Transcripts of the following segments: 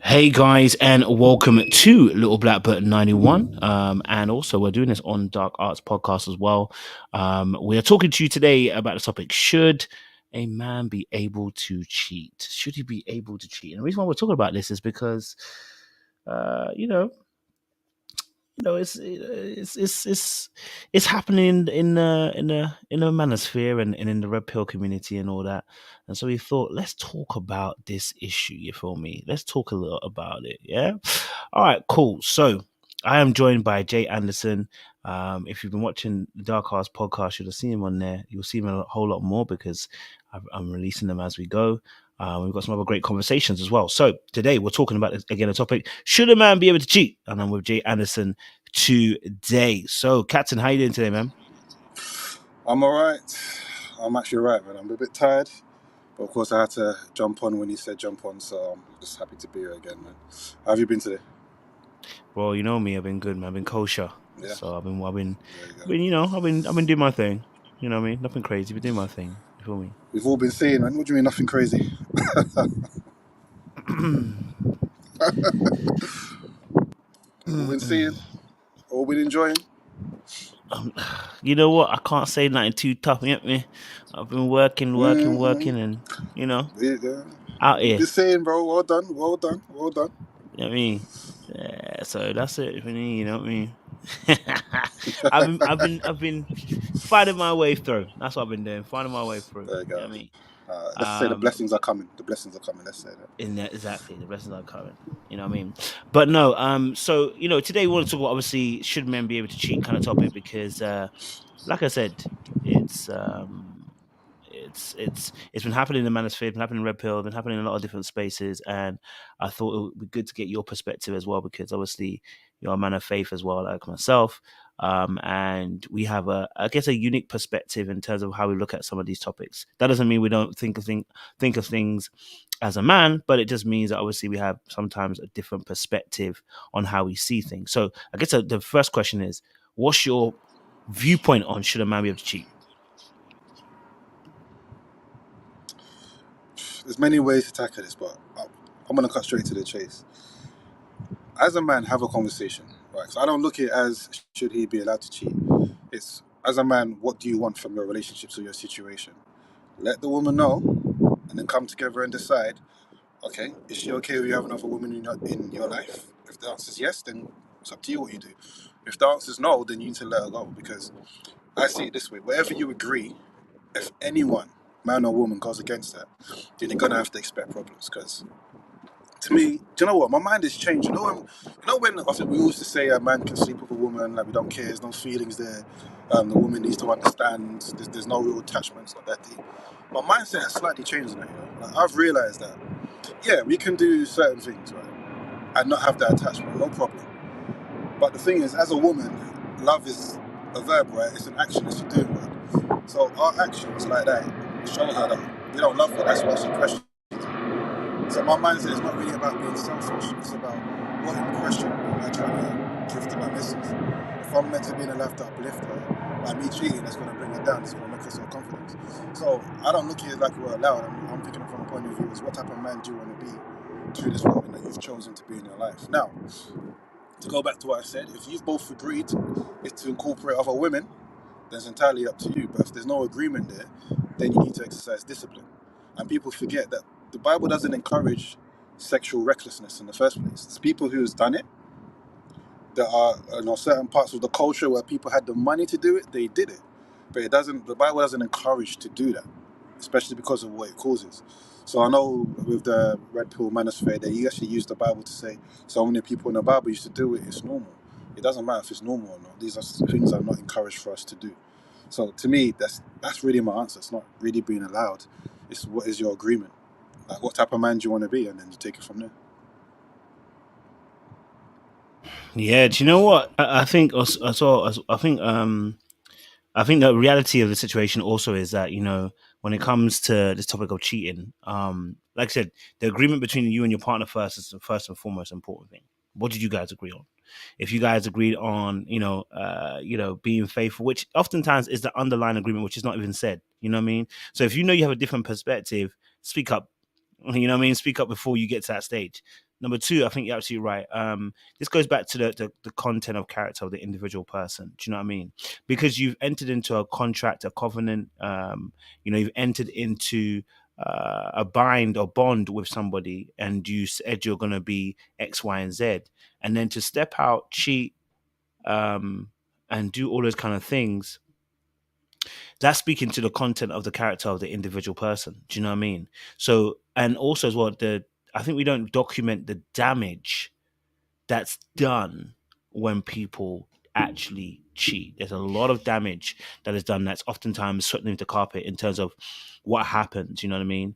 Hey guys, and welcome to Little Black Button 91. And also, we're doing this on Dark Arts podcast as well. We are talking to you today about the topic: should a man be able to cheat? Should he be able to cheat? And the reason why we're talking about this is because, uh, you know, it's happening in the manosphere and in the red pill community and all that. And so we thought, let's talk about this issue. You feel me? Let's talk a little about it. Yeah. All right. Cool. So I am joined by Jay Anderson. If you've been watching the Dark Arts podcast, you'll have seen him on there. You'll see him a whole lot more because I'm releasing them as we go. We've got some other great conversations as well. So today we're talking about again a topic: should a man be able to cheat? And I'm with Jay Anderson today. So, Captain, how you doing today, man? I'm all right. I'm actually all right, man. I'm a bit tired, but of course I had to jump on when he said jump on, so I'm just happy to be here again, man. How have you been today? Well, you know me. I've been good, man. I've been kosher. Yeah, So I've been, there you go. I've been doing my thing. You know what I mean? Nothing crazy, but doing my thing. You feel me? We've all been seeing, man. What do you mean nothing crazy? All been seeing, all been enjoying. You know what? I can't say nothing too tough. You get me? I've been Mm-hmm. and Yeah. out We've here. been saying, bro. Well done, well done, well done. You know what I mean? Yeah, so that's it for me. You know what I mean? I've been finding my way through. That's what I've been doing, finding my way through. There you You know go. what I mean? Let's say the blessings are coming. The blessings are coming. Let's say that. In that exactly, the blessings are coming. You know what I mean? But no, so today we want to talk about, obviously, should men be able to cheat kind of topic because like I said, it's it's been happening in the manosphere, it's been happening in Red Pill, been happening in a lot of different spaces, and I thought it would be good to get your perspective as well because obviously you're a man of faith as well, like myself, and we have I guess, a unique perspective in terms of how we look at some of these topics. That doesn't mean we don't think of things as a man, but it just means that obviously we have sometimes a different perspective on how we see things. So I guess the first question is, what's your viewpoint on should a man be able to cheat? There's many ways to tackle this, but I'm gonna cut straight to the chase. As a man, have a conversation, right? So I don't look at it as should he be allowed to cheat. It's as a man, what do you want from your relationships or your situation? Let the woman know, and then come together and decide. Okay, is she okay with you having another woman in your life? If the answer is yes, then it's up to you what you do. If the answer is no, then you need to let her go because I see it this way: wherever you agree, if anyone, man or woman, goes against that, then you're gonna have to expect problems because to me, do you know what? My mind has changed. You know when I think we used to say a man can sleep with a woman, like we don't care, there's no feelings there. The woman needs to understand. There's no real attachment. It's not that deep. My mindset has slightly changed now. Like, I've realised that yeah, we can do certain things, right, and not have that attachment, no problem. But the thing is, as a woman, love is a verb, right? It's an action. It's a doing word. So our actions like that show her that we don't love her. That's why she questions. So my mindset is not really about being selfish. It's about what impression am I trying to give to my missus. If I'm meant to be in her life to uplift her, by me cheating, that's going to bring her down. It's going to make her self confidence. So I don't look at it like we're allowed. I'm thinking from a point of view is what type of man do you want to be to this woman that you've chosen to be in your life. Now, to go back to what I said, if you've both agreed is to incorporate other women, then it's entirely up to you. But if there's no agreement there, then you need to exercise discipline. And people forget that the Bible doesn't encourage sexual recklessness in the first place. It's people who's done it. There are certain parts of the culture where people had the money to do it, they did it. But it doesn't. The Bible doesn't encourage to do that, especially because of what it causes. So I know with the red pill manosphere, they actually use the Bible to say so many people in the Bible used to do it. It's normal. It doesn't matter if it's normal or not. These are things that are not encouraged for us to do. So to me, that's really my answer. It's not really being allowed. It's what is your agreement? Like what type of man do you want to be, and then you take it from there. Yeah, do you know what? I think I think the reality of the situation also is that, when it comes to this topic of cheating, like I said, the agreement between you and your partner first is the first and foremost important thing. What did you guys agree on? If you guys agreed on, being faithful, which oftentimes is the underlying agreement, which is not even said. You know what I mean? So if you know you have a different perspective, speak up. You know what I mean? Speak up before you get to that stage. Number two, I think you're absolutely right. This goes back to the content of character of the individual person. Do you know what I mean? Because you've entered into a contract, a covenant. You've entered into a bind or bond with somebody, and you said you're going to be X, Y, and Z, and then to step out, cheat, and do all those kind of things, that's speaking to the content of the character of the individual person. Do you know what I mean? So, and also as well, I think we don't document the damage that's done when people actually cheat. There's a lot of damage that is done that's oftentimes swept under the carpet in terms of what happens. You know what I mean?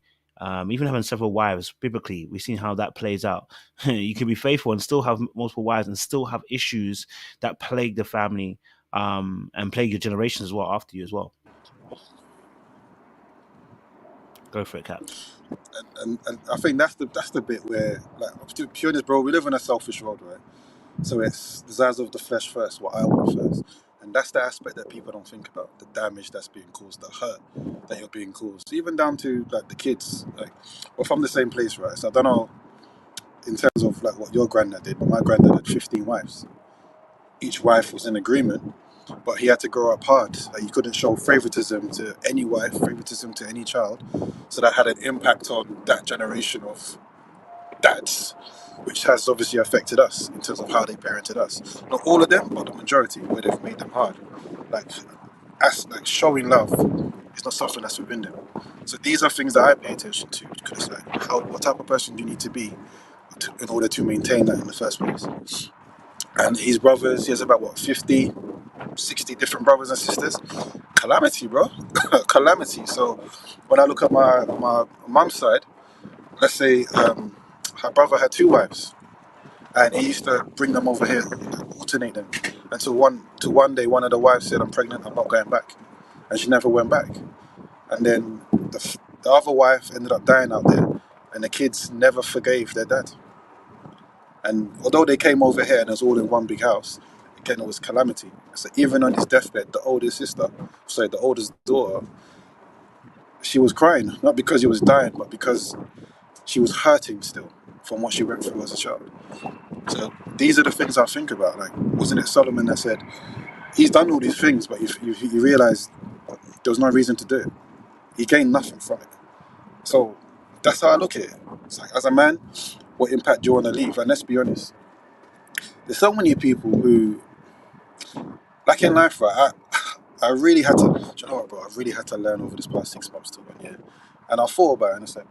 Even having several wives, biblically, we've seen how that plays out. You can be faithful and still have multiple wives and still have issues that plague the family, and plague your generations as well after you as well. Go for it, Cap. And I think that's the bit where, like, to be honest, bro, we live in a selfish world, right? So it's desires of the flesh first, what I want first. And that's the aspect that people don't think about, the damage that's being caused, the hurt that you're being caused, even down to like the kids. Like, we're from the same place, right? So I don't know in terms of like what your granddad did, but my granddad had 15 wives. Each wife was in agreement, but he had to grow up hard. Like, he couldn't show favoritism to any wife, favoritism to any child. So that had an impact on that generation of dads, which has obviously affected us in terms of how they parented us. Not all of them, but the majority, where they've made them hard. Like, like showing love is not something that's within them. So these are things that I pay attention to, because like, what type of person do you need to be in order to maintain that in the first place? And his brothers, he has about what, 50, 60 different brothers and sisters. Calamity, bro. Calamity. So when I look at my mum's side, let's say her brother had two wives, and he used to bring them over here, alternate them, until one day one of the wives said, "I'm pregnant, I'm not going back," and she never went back. And then the other wife ended up dying out there, and the kids never forgave their dad. And although they came over here and it was all in one big house, again it was calamity. So even on his deathbed, the oldest daughter, she was crying, not because he was dying, but because she was hurting still from what she went through as a child. So these are the things I think about. Like, wasn't it Solomon that said he's done all these things, but you realize there was no reason to do it. He gained nothing from it. So that's how I look at it. It's like, as a man, what impact do you want to leave? And let's be honest, there's so many people who, like in life, right? I really had to, do you know what, bro? I really had to learn over this past 6 months to 1 year. And I thought about it, and it's like,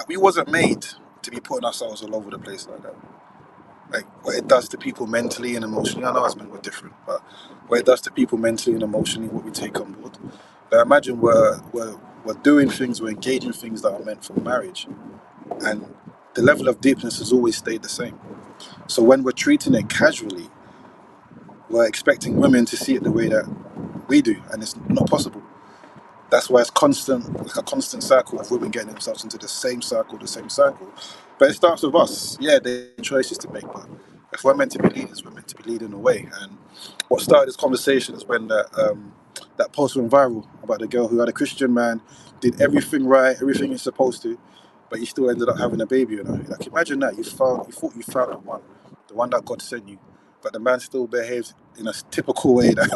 we wasn't made to be putting ourselves all over the place like that. Like, what it does to people mentally and emotionally. I know us men were different, but what it does to people mentally and emotionally, what we take on board. But imagine we're doing things, we're engaging things that are meant for marriage, and the level of deepness has always stayed the same. So when we're treating it casually, we're expecting women to see it the way that we do, and it's not possible. That's why it's like a constant cycle of women getting themselves into the same cycle. But it starts with us. Yeah, there are choices to make, but if we're meant to be leaders, we're meant to be leading the way. And what started this conversation is when that post went viral about the girl who had a Christian man, did everything right, everything he's supposed to, but he still ended up having a baby. Like, imagine that you thought you found the one that God sent you, but the man still behaves in a typical way that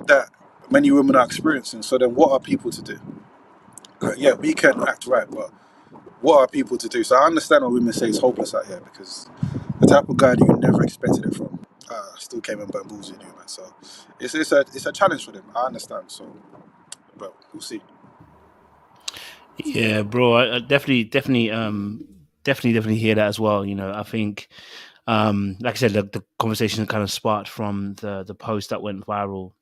that many women are experiencing. So then, what are people to do? Yeah, we can act right, but what are people to do? So I understand what women say it's hopeless out here, because the type of guy that you never expected it from still came and bamboozled you, man. So it's a challenge for them. I understand. So, but we'll see. Yeah, bro. I definitely hear that as well. I think, like I said, the conversation kind of sparked from the post that went viral.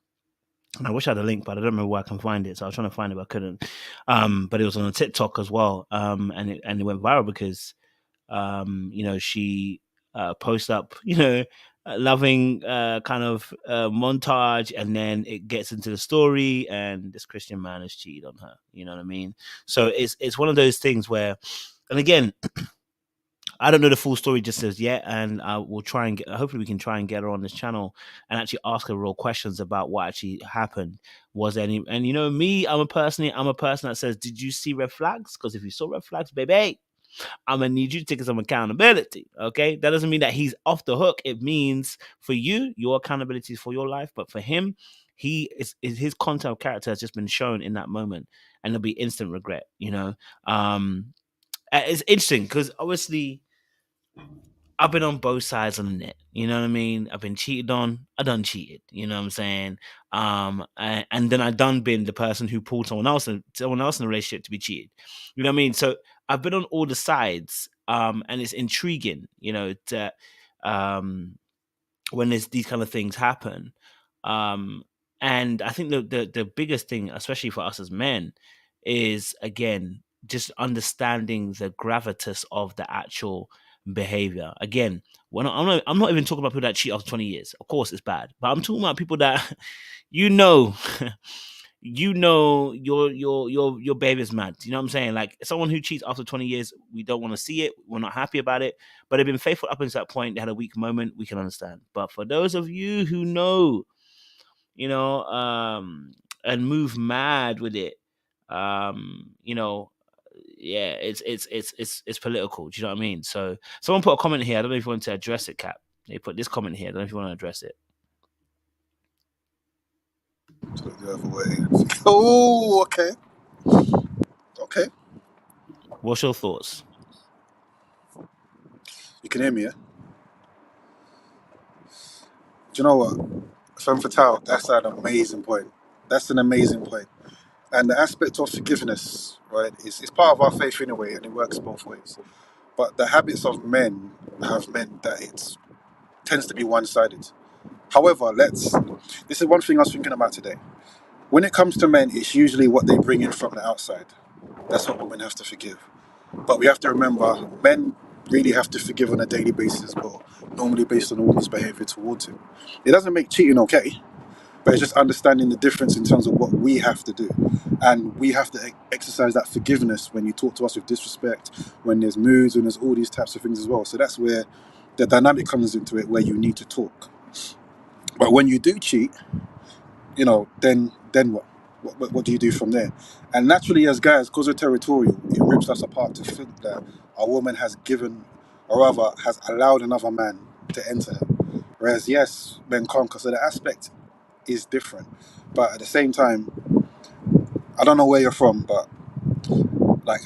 And I wish I had a link, but I don't remember where I can find it. So I was trying to find it, but I couldn't. But it was on a TikTok as well. And it went viral because, she posts up, a loving kind of montage, and then it gets into the story, and this Christian man has cheated on her. You know what I mean? So it's one of those things where, and again, I don't know the full story just as yet, and I will try and hopefully we can try and get her on this channel and actually ask her real questions about what actually happened. Was there any? And me, I'm a person that says, did you see red flags? Because if you saw red flags, baby, I'm gonna need you to take some accountability. Okay, that doesn't mean that he's off the hook. It means for you, your accountability is for your life, but for him, is his content of character has just been shown in that moment, and there'll be instant regret. It's interesting because obviously I've been on both sides of the net. You know what I mean? I've been cheated on. I done cheated. You know what I'm saying? And then I done been the person who pulled someone else in the relationship to be cheated. You know what I mean? So I've been on all the sides. And it's intriguing. To um when these kind of things happen. Um, and I think the biggest thing, especially for us as men, is again just understanding the gravitas of the actual behavior. Again, I'm not even talking about people that cheat after 20 years. Of course, it's bad, but I'm talking about people that you know your baby's mad. You know what I'm saying? Like someone who cheats after 20 years, we don't want to see it. We're not happy about it. But they've been faithful up until that point. They had a weak moment. We can understand. But for those of you who know, you know, and move mad with it, you know, yeah, it's political. Do you know what I mean? So someone put a comment here. I don't know if you want to address it, Cap. They put this comment here. I don't know if you want to address it. Look the other way. Oh, okay. Okay. What's your thoughts? You can hear me, yeah? Do you know what? Femme fatale, that's an amazing point. That's an amazing point. And the aspect of forgiveness, right, is part of our faith anyway, and it works both ways. But the habits of men have meant that it tends to be one-sided. However, this is one thing I was thinking about today. When it comes to men, it's usually what they bring in from the outside. That's what women have to forgive. But we have to remember, men really have to forgive on a daily basis as well, normally based on a woman's behavior towards him. It doesn't make cheating okay, but it's just understanding the difference in terms of what we have to do. And we have to exercise that forgiveness when you talk to us with disrespect, when there's moods, when there's all these types of things as well. So that's where the dynamic comes into it, where you need to talk. But when you do cheat, then what? What do you do from there? And naturally, as guys, because we're territorial, it rips us apart to think that a woman has given, or rather, has allowed another man to enter her. Whereas, yes, men conquer. So the aspect is different. But at the same time, I don't know where you're from, but like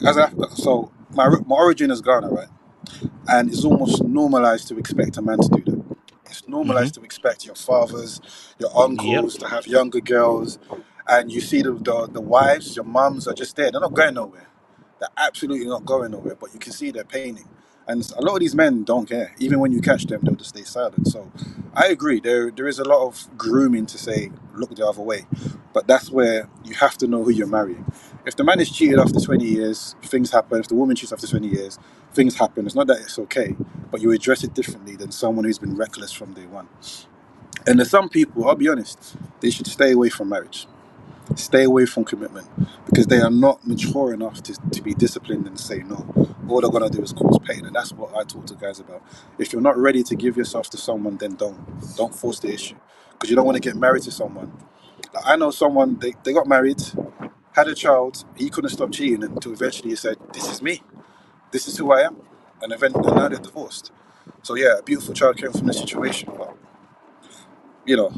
so my origin is Ghana, right? And it's almost normalized to expect a man to do that. It's Mm-hmm. normalized to expect your fathers, your Yep. uncles to have younger girls, and you see the wives, your mums are just there. They're not going nowhere. They're absolutely not going nowhere. But you can see they're painting, and a lot of these men don't care. Even when you catch them, they'll just stay silent. So I agree. There is a lot of grooming to say look the other way, but that's where you have to know who you're marrying. If the man is cheated after 20 years, things happen. If the woman cheats after 20 years, things happen. It's not that it's okay, but you address it differently than someone who's been reckless from day one. And there's some people, I'll be honest, they should stay away from marriage, stay away from commitment, because they are not mature enough to be disciplined and say no. All they're going to do is cause pain. And that's what I talk to guys about. If you're not ready to give yourself to someone, then don't force the issue, because you don't want to get married to someone. Like, I know someone, they got married, had a child, he couldn't stop cheating until eventually he said, this is me, this is who I am. And now they're divorced. So yeah, a beautiful child came from this situation, but you know,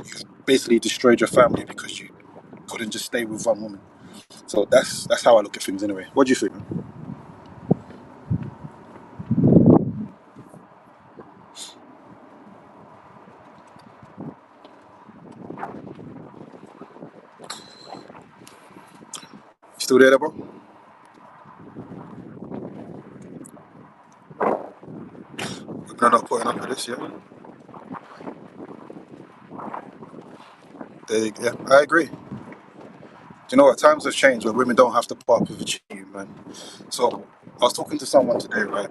you basically destroyed your family because you couldn't just stay with one woman. So that's how I look at things anyway. What do you think, man? You still there, bro? We're not putting up with this, yeah. Yeah, I agree. Do you know what? Times have changed where women don't have to put up with cheating, man. So I was talking to someone today, right?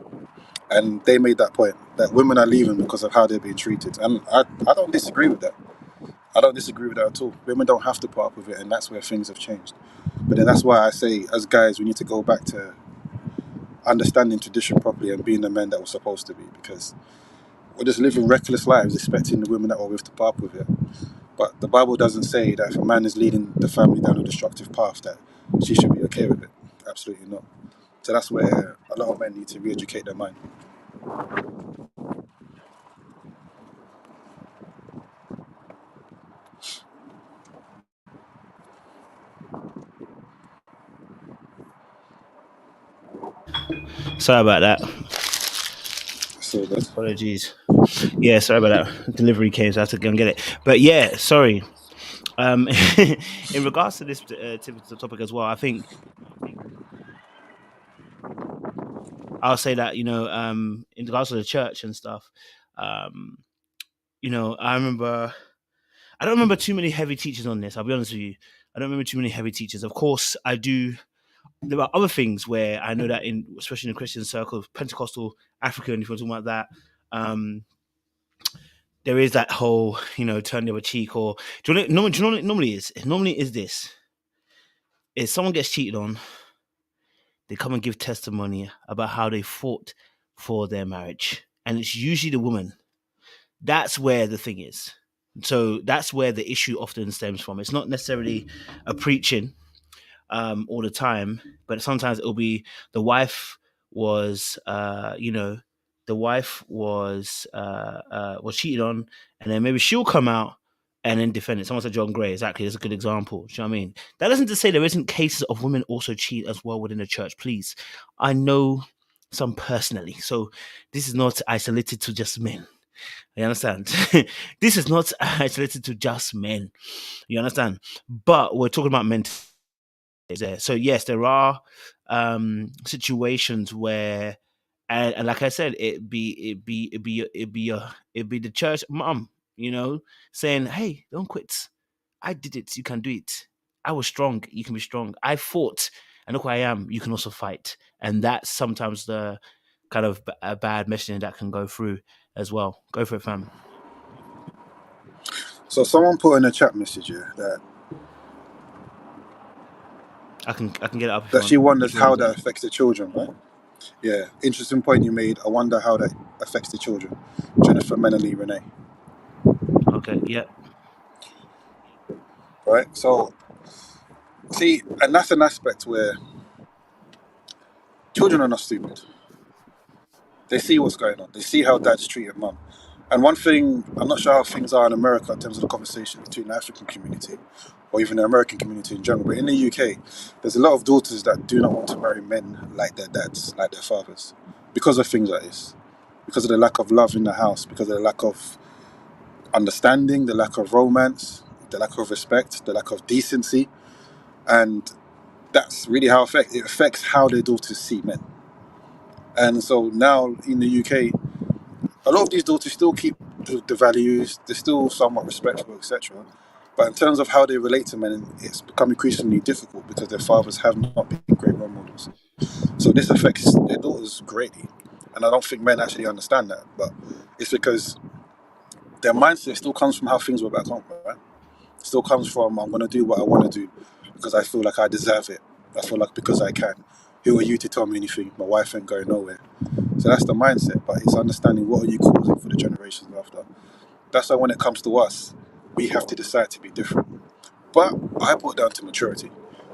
And they made that point that women are leaving because of how they're being treated. And I don't disagree with that. I don't disagree with that at all. Women don't have to put up with it, and that's where things have changed. But then that's why I say, as guys, we need to go back to understanding tradition properly and being the men that we're supposed to be, because we're just living reckless lives expecting the women that we're with to put up with it. But the Bible doesn't say that if a man is leading the family down a destructive path that she should be okay with it. Absolutely not. So that's where a lot of men need to re-educate their mind. Sorry about that. So good. Apologies. Yeah, sorry about that. Delivery came, so I had to go and get it. But yeah, sorry. In regards to this topic as well, I think I'll say that in regards to the church and stuff, um, I don't remember too many heavy teachers on this. I'll be honest with you. I don't remember too many heavy teachers. Of course, I do. There are other things where I know that especially in the Christian circle, Pentecostal, African, if you're talking about that, there is that whole, turn the other cheek, or do you know what it normally is? It normally is this: is someone gets cheated on, they come and give testimony about how they fought for their marriage, and it's usually the woman. That's where the thing is. So that's where the issue often stems from. It's not necessarily a preaching all the time, but sometimes it'll be the wife was, the wife was cheated on, and then maybe she'll come out and then defend it. Someone said John Gray, exactly. That's a good example. Do you know what I mean? That doesn't to say there isn't cases of women also cheat as well within the church. Please, I know some personally, so this is not isolated to just men. You understand? This is not isolated to just men. You understand? But we're talking about men there. So yes, there are situations where, and like I said, it'd be the church mom, saying, "Hey, don't quit. I did it. You can do it. I was strong. You can be strong. I fought, and look where I am. You can also fight." And that's sometimes the kind of a bad messaging that can go through as well. Go for it, fam. So someone put in a chat message here I can get it up if you that she want. If wonders you want how as well. that affects the children, right? Yeah, interesting point you made. I wonder how that affects the children. Jennifer Melanie Renee, Okay. Yeah. right? So, see, and that's an aspect where children are not stupid. They see what's going on. They see how dad's treating mum. And one thing, I'm not sure how things are in America in terms of the conversation between the African community or even the American community in general. But in the UK, there's a lot of daughters that do not want to marry men like their dads, like their fathers, because of things like this. Because of the lack of love in the house, because of the lack of understanding, the lack of romance, the lack of respect, the lack of decency. And that's really how it affects how their daughters see men. And so now in the UK, a lot of these daughters still keep the values, they're still somewhat respectful, etc. But in terms of how they relate to men, it's become increasingly difficult because their fathers have not been great role models. So this affects their daughters greatly. And I don't think men actually understand that. But it's because their mindset still comes from how things were back home, right? It still comes from, I'm going to do what I want to do because I feel like I deserve it. I feel like because I can. Who are you to tell me anything? My wife ain't going nowhere. So that's the mindset, but it's understanding what are you causing for the generations after. That's why when it comes to us, we have to decide to be different. But I put down to maturity.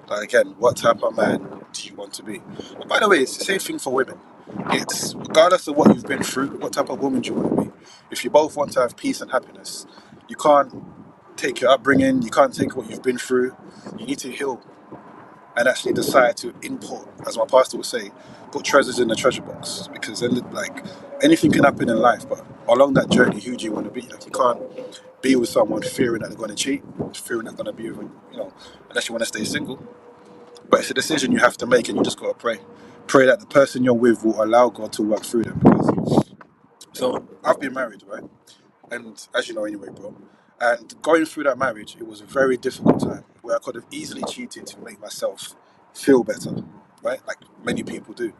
Like again, what type of man do you want to be? And by the way, it's the same thing for women. It's regardless of what you've been through, what type of woman do you want to be? If you both want to have peace and happiness, you can't take your upbringing, you can't take what you've been through. You need to heal and actually decide to import, as my pastor would say, put treasures in the treasure box. Because then, like, anything can happen in life, but along that journey, who do you want to be? Like, you can't be with someone fearing that they're going to cheat, fearing they're going to be with, unless you want to stay single. But it's a decision you have to make, and you just got to pray. Pray that the person you're with will allow God to work through them. So I've been married, right? And as you know anyway, bro. And going through that marriage, it was a very difficult time where I could have easily cheated to make myself feel better, right? Like many people do.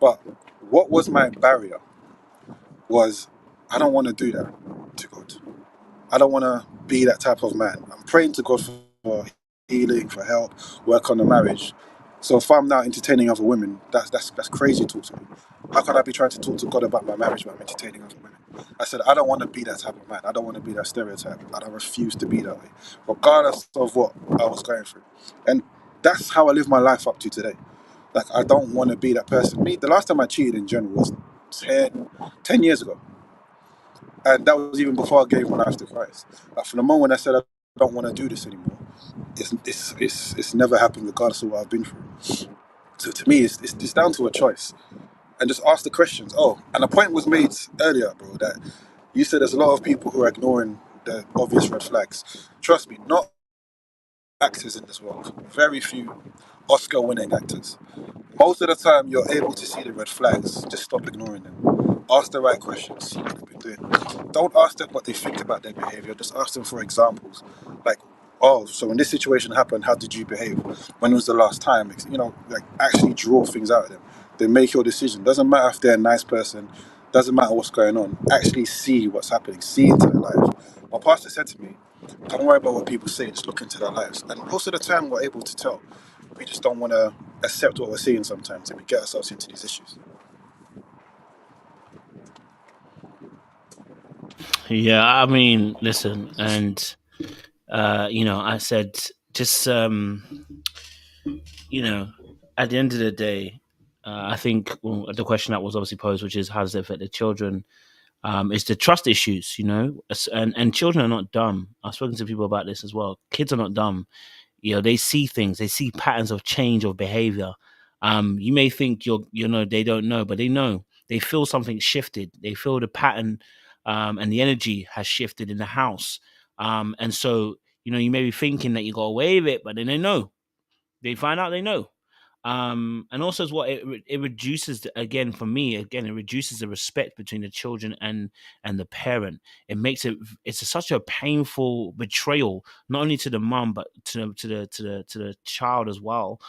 But what was my barrier was I don't want to do that to God. I don't want to be that type of man. I'm praying to God for healing, for help, work on the marriage. So if I'm now entertaining other women, that's crazy talk to me. How can I be trying to talk to God about my marriage but I'm entertaining other women? I said I don't want to be that type of man. I don't want to be that stereotype. And I refuse to be that way, regardless of what I was going through. And that's how I live my life up to today. Like, I don't want to be that person. Me, the last time I cheated in general was 10 years ago. And that was even before I gave my life to Christ. Like, from the moment I said I don't want to do this anymore, it's never happened regardless of what I've been through. So to me, it's down to a choice. And just ask the questions. Oh, and a point was made earlier, bro, that you said there's a lot of people who are ignoring the obvious red flags. Trust me, not actors in this world. Very few Oscar-winning actors. Most of the time, you're able to see the red flags. Just stop ignoring them. Ask the right questions. See what they've been doing. Don't ask them what they think about their behavior. Just ask them for examples. Like, oh, so when this situation happened, how did you behave? When was the last time? You know, like, actually draw things out of them. Then make your decision. Doesn't matter if they're a nice person. Doesn't matter what's going on. Actually see what's happening. See into their lives. My pastor said to me, don't worry about what people say. Just look into their lives. And most of the time, we're able to tell. We just don't want to accept what we're seeing sometimes, and we get ourselves into these issues. Yeah, I mean, listen, and I said just you know, at the end of the day, I think the question that was obviously posed, which is how does it affect the children, is the trust issues, and children are not dumb. I've spoken to people about this as well. Kids are not dumb. They see things, they see patterns of change of behavior. You may think they don't know, but they know. They feel something shifted. They feel the pattern, and the energy has shifted in the house. And so, you may be thinking that you got away with it, but then they know. They find out they know. And also as what it reduces again for me again, it reduces the respect between the children and the parent. It's such a painful betrayal, not only to the mom but to the child as well,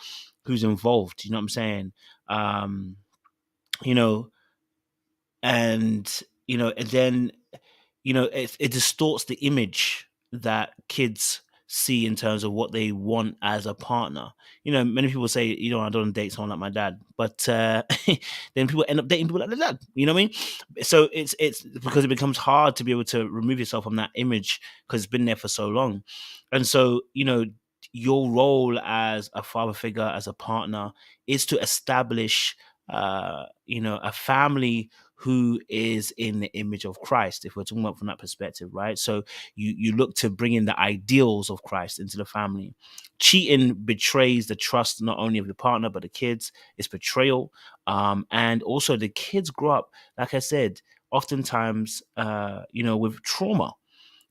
who's involved. You know what I'm saying? um you know and then it distorts the image that kids see in terms of what they want as a partner. Many people say, I don't want to date someone like my dad, but then people end up dating people like their dad. You know what I mean? So it's because it becomes hard to be able to remove yourself from that image because it's been there for so long. And so, your role as a father figure, as a partner, is to establish a family who is in the image of Christ, if we're talking about from that perspective, right? So you look to bring in the ideals of Christ into the family. Cheating betrays the trust not only of the partner but the kids. It's betrayal, and also the kids grow up, like I said, oftentimes, with trauma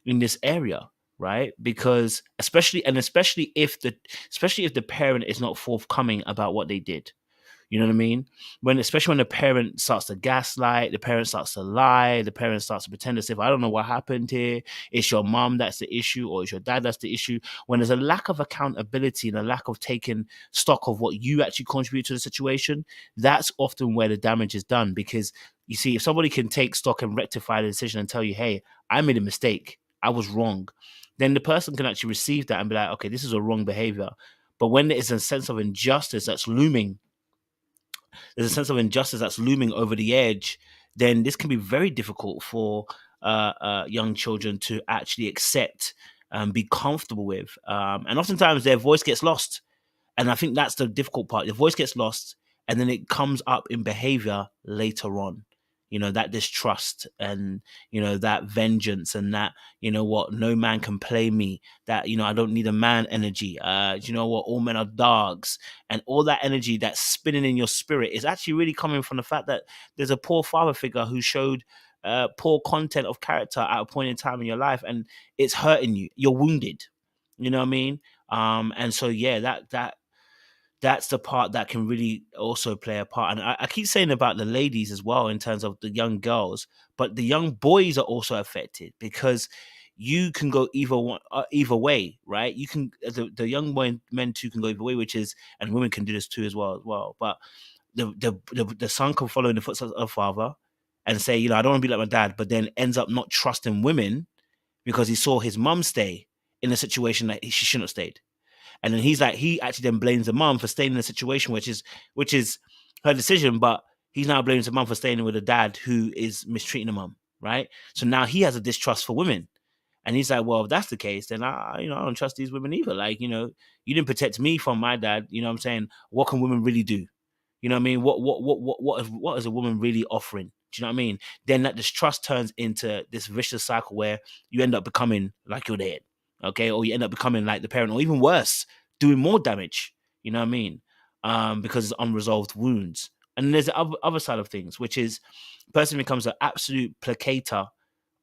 in this area, right? Because especially if the parent is not forthcoming about what they did. You know what I mean? Especially when the parent starts to gaslight, the parent starts to lie, the parent starts to pretend as if I don't know what happened here. It's your mom that's the issue, or it's your dad that's the issue. When there's a lack of accountability and a lack of taking stock of what you actually contribute to the situation, that's often where the damage is done. Because you see, if somebody can take stock and rectify the decision and tell you, hey, I made a mistake, I was wrong, then the person can actually receive that and be like, okay, this is a wrong behavior. But when there is a sense of injustice that's looming, there's a sense of injustice that's looming over the edge, then this can be very difficult for young children to actually accept and be comfortable with. And oftentimes their voice gets lost. And I think that's the difficult part. The voice gets lost and then it comes up in behavior later on. That distrust and, that vengeance and that, what, no man can play me, that, I don't need a man energy. What, all men are dogs. And all that energy that's spinning in your spirit is actually really coming from the fact that there's a poor father figure who showed poor content of character at a point in time in your life, and it's hurting you. You're wounded. You know what I mean? And so, yeah, that's the part that can really also play a part. And I keep saying about the ladies as well in terms of the young girls, but the young boys are also affected because you can go either way, right? You can the young men too can go either way, which is, and women can do this too as well. But the son can follow in the footsteps of father and say, I don't want to be like my dad, but then ends up not trusting women because he saw his mum stay in a situation that she shouldn't have stayed. And then he actually then blames the mom for staying in a situation which is her decision, but he's now blaming the mom for staying with a dad who is mistreating the mom, right? So now he has a distrust for women. And he's like, well, if that's the case, then I don't trust these women either. Like, you didn't protect me from my dad. You know what I'm saying? What can women really do? You know what I mean? What is a woman really offering? Do you know what I mean? Then that distrust turns into this vicious cycle where you end up becoming like your dad, okay, or you end up becoming like the parent, or even worse, doing more damage. You know what I mean? Because it's unresolved wounds. And then there's the other side of things, which is the person becomes an absolute placater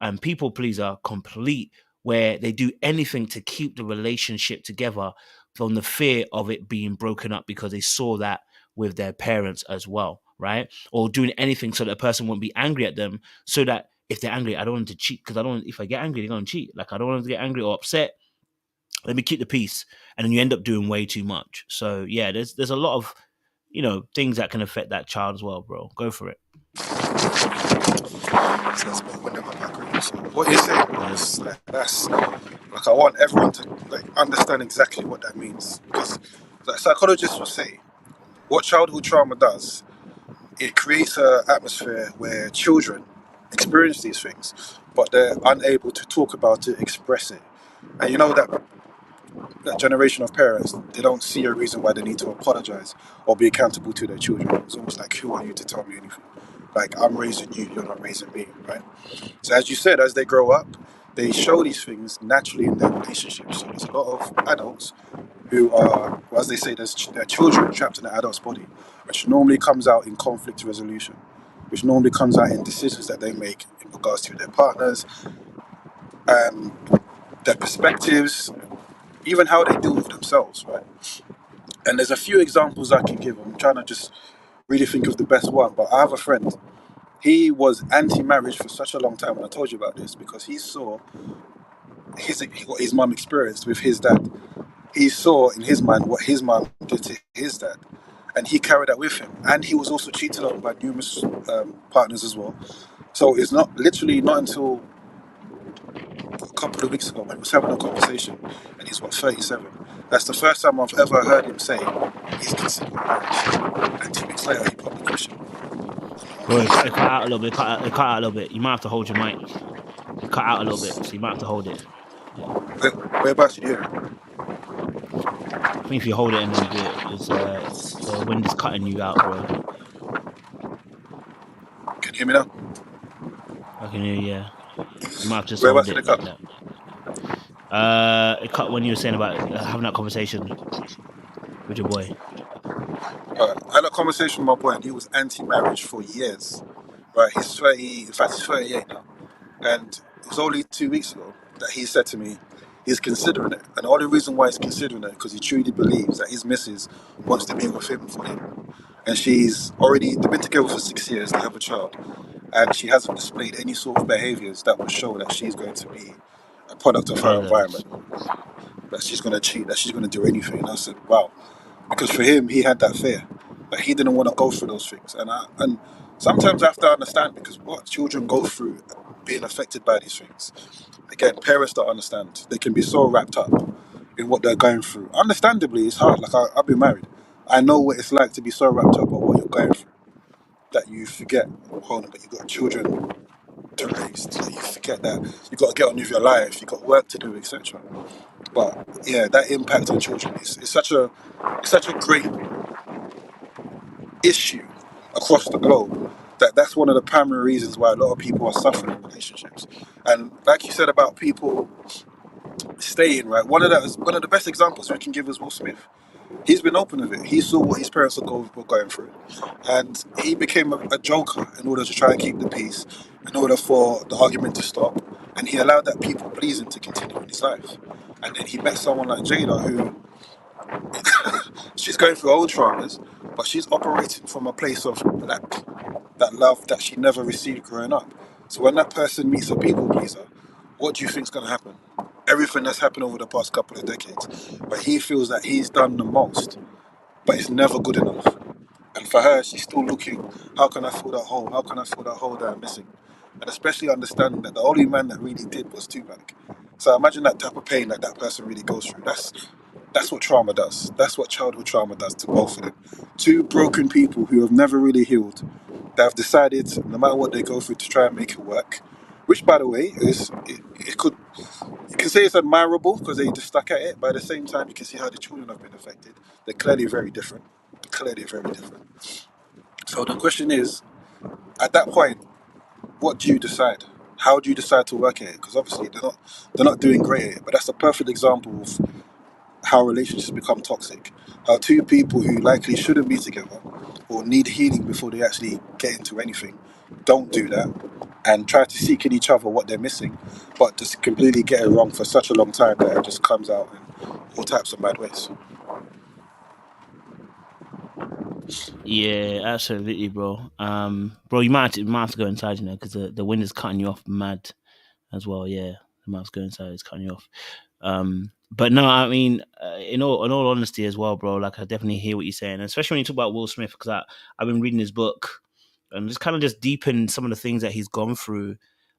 and people pleaser complete, where they do anything to keep the relationship together from the fear of it being broken up because they saw that with their parents as well, right? Or doing anything so that a person won't be angry at them, so that if they're angry, I don't want them to cheat, because I don't. If I get angry, they're gonna cheat. Like, I don't want them to get angry or upset. Let me keep the peace, and then you end up doing way too much. So yeah, there's a lot of things that can affect that child as well, bro. Go for it. So that's about winning my background. So what you're saying Yeah, is like that's like I want everyone to like understand exactly what that means, because like psychologists will say what childhood trauma does, it creates an atmosphere where children experience these things, but they're unable to talk about it, express it. And you know that generation of parents, they don't see a reason why they need to apologize or be accountable to their children. It's almost like, who are you to tell me anything? Like, I'm raising you, you're not raising me, right? So as you said, as they grow up, they show these things naturally in their relationships. So there's a lot of adults who are, well, as they say, their children trapped in the adult's body, which normally comes out in conflict resolution, which normally comes out in decisions that they make in regards to their partners and their perspectives, even how they deal with themselves, right? And there's a few examples I can give. I'm trying to just really think of the best one, but I have a friend. He was anti-marriage for such a long time, and I told you about this because he saw what his mum experienced with his dad. He saw in his mind what his mum did to his dad, and he carried that with him. And he was also cheated on by numerous partners as well. So it's not literally not until a couple of weeks ago when he was having a conversation, and he's what 37. That's the first time I've ever heard him say he's considering marriage. And 2 weeks later, he probably questioned. bro. It cut out a little bit. It cut out a little bit. You might have to hold your mic. It cut out a little bit, so you might have to hold it. Yeah. Whereabouts you hear? I think if you hold it and then do it, because the wind is cutting you out, bro. Can you hear me now? I can hear you. Yeah. You might have to just hold Whereabouts did it it like cut? that. It cut when you were saying about having that conversation with your boy. I had a conversation with my boy, and he was anti-marriage for years. Right, he's 30. In fact, he's 38 now, and it was only 2 weeks ago that he said to me he's considering it. And the only reason why he's considering it because he truly believes that his missus wants to be with him for him, and they've been together for 6 years. They have a child, and she hasn't displayed any sort of behaviours that would show that she's going to be a product of her Apologize. environment, that she's going to cheat, that she's going to do anything. And I said, wow, because for him, he had that fear, that he didn't want to go through those things. And sometimes I have to understand, because what children go through being affected by these things. Again, parents don't understand. They can be so wrapped up in what they're going through. Understandably, it's hard. Like I've been married. I know what it's like to be so wrapped up on what you're going through that you forget, hold on, but you've got children to raise, that you forget that you've got to get on with your life, you've got work to do, etc. But yeah, that impact on children is such a great issue across the globe, that's one of the primary reasons why a lot of people are suffering in relationships. And like you said about people staying, right, one of the best examples we can give is Will Smith. He's been open with it. He saw what his parents were going through, and he became a joker in order to try and keep the peace, in order for the argument to stop, and he allowed that people pleasing to continue in his life. And then he met someone like Jada, who she's going through old traumas, but she's operating from a place of that love that she never received growing up. So when that person meets a people pleaser, what do you think's going to happen? Everything that's happened over the past couple of decades, but he feels that he's done the most, but it's never good enough. And for her, she's still looking, how can I fill that hole? How can I fill that hole that I'm missing? And especially understanding that the only man that really did was Tupac. So imagine that type of pain that that person really goes through. That's what trauma does. That's what childhood trauma does to both of them. Two broken people who have never really healed. They have decided, no matter what they go through, to try and make it work. Which, by the way, it could, you can say it's admirable because they just stuck at it. But at the same time, you can see how the children have been affected. They're clearly very different. Clearly very different. So the question is, at that point, what do you decide? How do you decide to work at it? Because obviously they're not doing great at it. But that's the perfect example of how relationships become toxic. How two people who likely shouldn't be together or need healing before they actually get into anything don't do that and try to seek in each other what they're missing, but just completely get it wrong for such a long time that it just comes out in all types of bad ways. Yeah, absolutely, bro. Bro, you might have to go inside, because the wind is cutting you off mad as well. Yeah, the might have to go inside, it's cutting you off. But no, I mean, in all honesty as well, bro. Like, I definitely hear what you're saying, especially when you talk about Will Smith, because I've been reading his book and just kind of just deepen some of the things that he's gone through,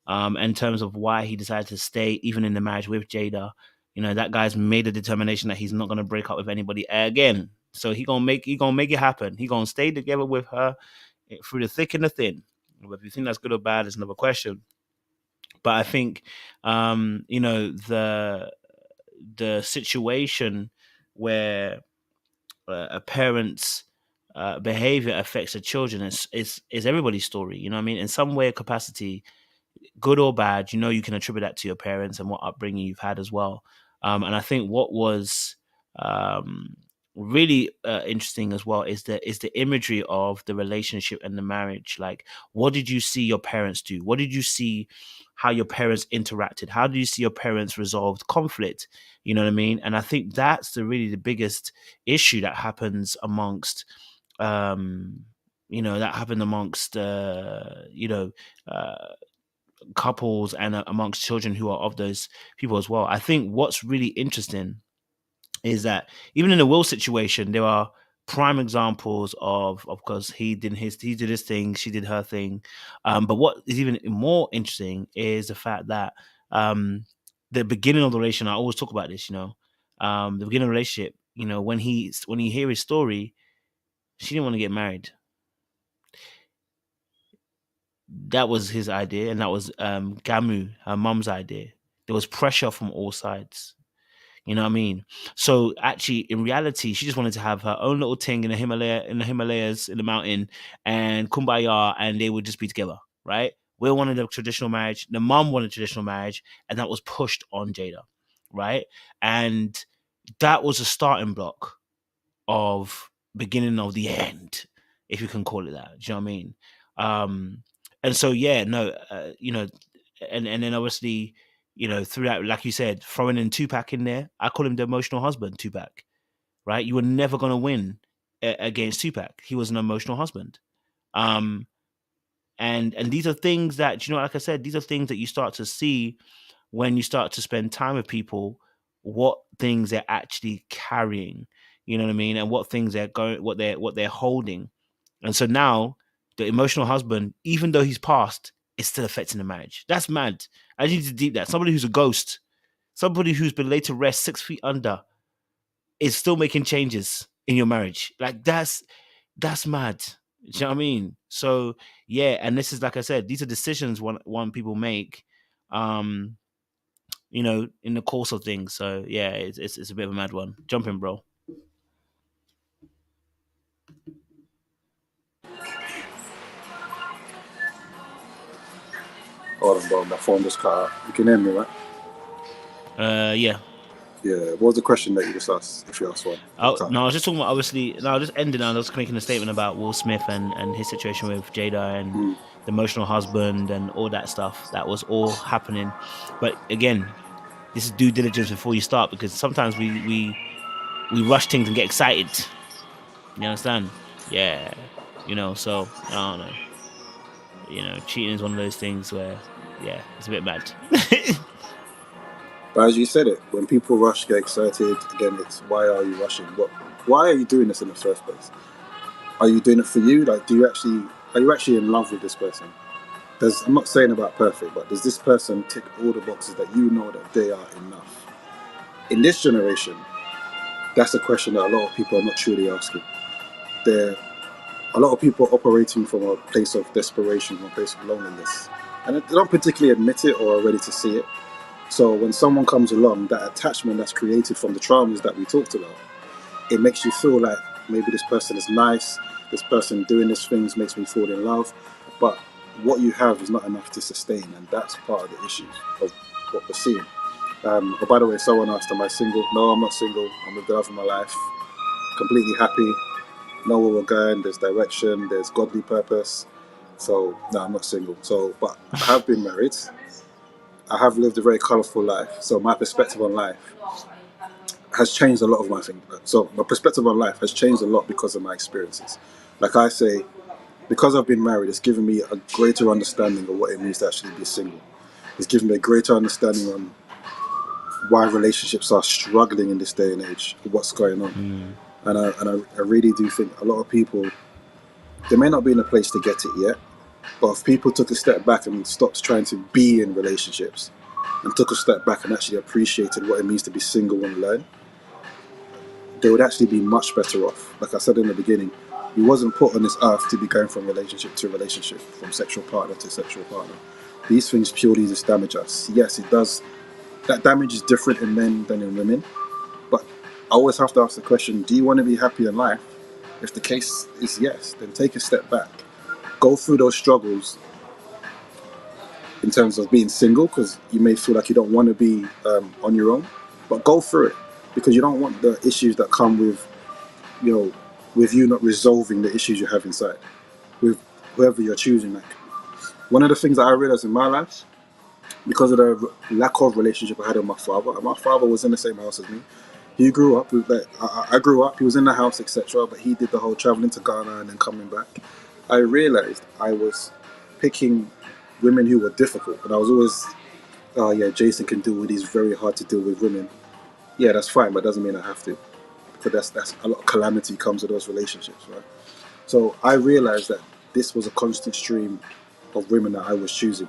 in terms of why he decided to stay even in the marriage with Jada. That guy's made a determination that he's not gonna break up with anybody again. So he gonna make it happen. He gonna stay together with her through the thick and the thin. But if you think that's good or bad, is another question. But I think, the situation where a parent's behavior affects the children is everybody's story. You know what I mean? In some way or capacity, good or bad, you can attribute that to your parents and what upbringing you've had as well. And I think what was um, really interesting as well is the imagery of the relationship and the marriage. Like, what did you see your parents do? What did you see how your parents interacted? How do you see your parents resolved conflict? You know what I mean? And I think that's the biggest issue that happens amongst that happened amongst uh, couples and amongst children who are of those people as well. I think what's really interesting is that even in the Will situation, there are prime examples of course he did his thing, she did her thing. But what is even more interesting is the fact that the beginning of the relationship, I always talk about this, the beginning of the relationship, when you hear his story, she didn't want to get married. That was his idea, and that was Gamu, her mum's idea. There was pressure from all sides. You know what I mean? So actually, in reality, she just wanted to have her own little thing in the Himalayas, in the mountain, and kumbaya, and they would just be together, right? Will wanted a traditional marriage. The mum wanted a traditional marriage, and that was pushed on Jada, right? And that was a starting block of beginning of the end, if you can call it that. Do you know what I mean? And so yeah, no, and then obviously, through that, like you said, throwing in Tupac in there, I call him the emotional husband, Tupac. Right? You were never gonna win against Tupac. He was an emotional husband. Um, and these are things that, like I said, these are things that you start to see when you start to spend time with people, what things they're actually carrying, you know what I mean, and what things what they're holding. And so now the emotional husband, even though he's passed, is still affecting the marriage. That's mad. I need to deep that. Somebody who's a ghost, somebody who's been laid to rest 6 feet under, is still making changes in your marriage. Like, that's mad. Do you know what I mean? So yeah, and this is, like I said, these are decisions one people make, um, in the course of things. So yeah, it's a bit of a mad one. Jump in, bro. Hold on, bro. My phone just cut out. You can hear me, right? Yeah. Yeah. What was the question that you just asked? If you asked one, it cut. No, I was just talking about, obviously. No, I was just ending. I was just making a statement about Will Smith and his situation with Jada and Mm. the emotional husband and all that stuff. That was all happening. But again, this is due diligence before you start, because sometimes we rush things and get excited. You understand? Yeah. So I don't know. Cheating is one of those things where, yeah, it's a bit mad. But as you said it, when people rush, get excited, again, it's why are you rushing? Why are you doing this in the first place? Are you doing it for you? Like, are you actually in love with this person? I'm not saying about perfect, but does this person tick all the boxes that you know that they are enough? In this generation, that's a question that a lot of people are not truly asking. There, a lot of people are operating from a place of desperation, from a place of loneliness, and they don't particularly admit it or are ready to see it. So when someone comes along, that attachment that's created from the traumas that we talked about, it makes you feel like maybe this person is nice, this person doing these things makes me fall in love, but what you have is not enough to sustain, and that's part of the issue of what we're seeing. Oh, by the way, someone asked, "Am I single?" No, I'm not single. I'm with the love of my life, completely happy. Know where we're going. There's direction. There's godly purpose. So no, I'm not single. So, but I have been married. I have lived a very colourful life. So my perspective on life has changed a lot of my thing. So my perspective on life has changed a lot because of my experiences. Like I say, because I've been married, it's given me a greater understanding of what it means to actually be single. It's given me a greater understanding on why relationships are struggling in this day and age, what's going on. Mm. And I really do think a lot of people, they may not be in a place to get it yet, but if people took a step back and stopped trying to be in relationships and took a step back and actually appreciated what it means to be single and learn, they would actually be much better off. Like I said in the beginning, he wasn't put on this earth to be going from relationship to relationship, from sexual partner to sexual partner. These things purely just damage us. Yes, it does. That damage is different in men than in women. But I always have to ask the question, do you want to be happy in life? If the case is yes, then take a step back. Go through those struggles in terms of being single, because you may feel like you don't want to be on your own, but go through it, because you don't want the issues that come with, you know, with you not resolving the issues you have inside with whoever you're choosing. Like, one of the things that I realized in my life, because of the lack of relationship I had with my father, and my father was in the same house as me. He grew up with, like, I grew up, he was in the house, etc., but he did the whole traveling to Ghana and then coming back. I realized I was picking women who were difficult, and I was always, oh yeah, Jason can deal with these very hard to deal with women. Yeah, that's fine, but doesn't mean I have to, because that's a lot of calamity comes with those relationships, right? So I realized that this was a constant stream of women that I was choosing.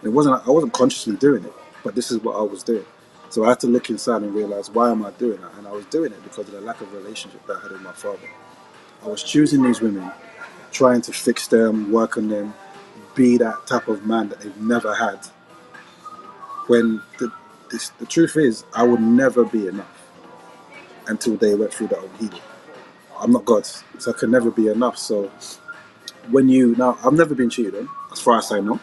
And I wasn't consciously doing it, but this is what I was doing. So I had to look inside and realize, why am I doing that? And I was doing it because of the lack of relationship that I had with my father. I was choosing these women, trying to fix them, work on them, be that type of man that they've never had. When the truth is, I would never be enough until they went through that own healing. I'm not God, so I can never be enough. So now, I've never been cheated on, as far as I know.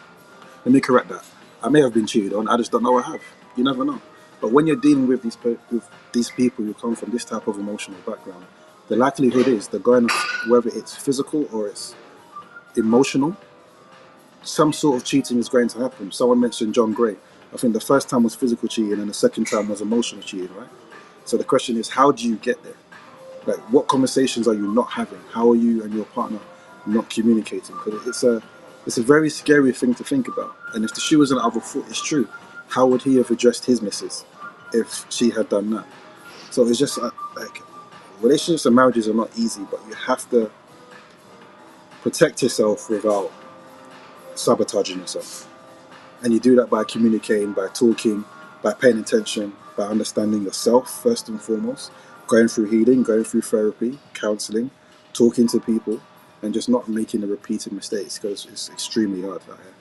Let me correct that. I may have been cheated on. I just don't know I have. You never know. But when you're dealing with these people who come from this type of emotional background, the likelihood is they're going, whether it's physical or it's emotional, some sort of cheating is going to happen. Someone mentioned John Gray. I think the first time was physical cheating and the second time was emotional cheating, right? So the question is, how do you get there? Like, what conversations are you not having? How are you and your partner not communicating? Because it's a very scary thing to think about. And if the shoe was on the other foot, it's true. How would he have addressed his missus if she had done that? So it's just like, relationships and marriages are not easy, but you have to protect yourself without sabotaging yourself. And you do that by communicating, by talking, by paying attention, by understanding yourself first and foremost, going through healing, going through therapy, counseling, talking to people, and just not making the repeated mistakes, because it's extremely hard out here.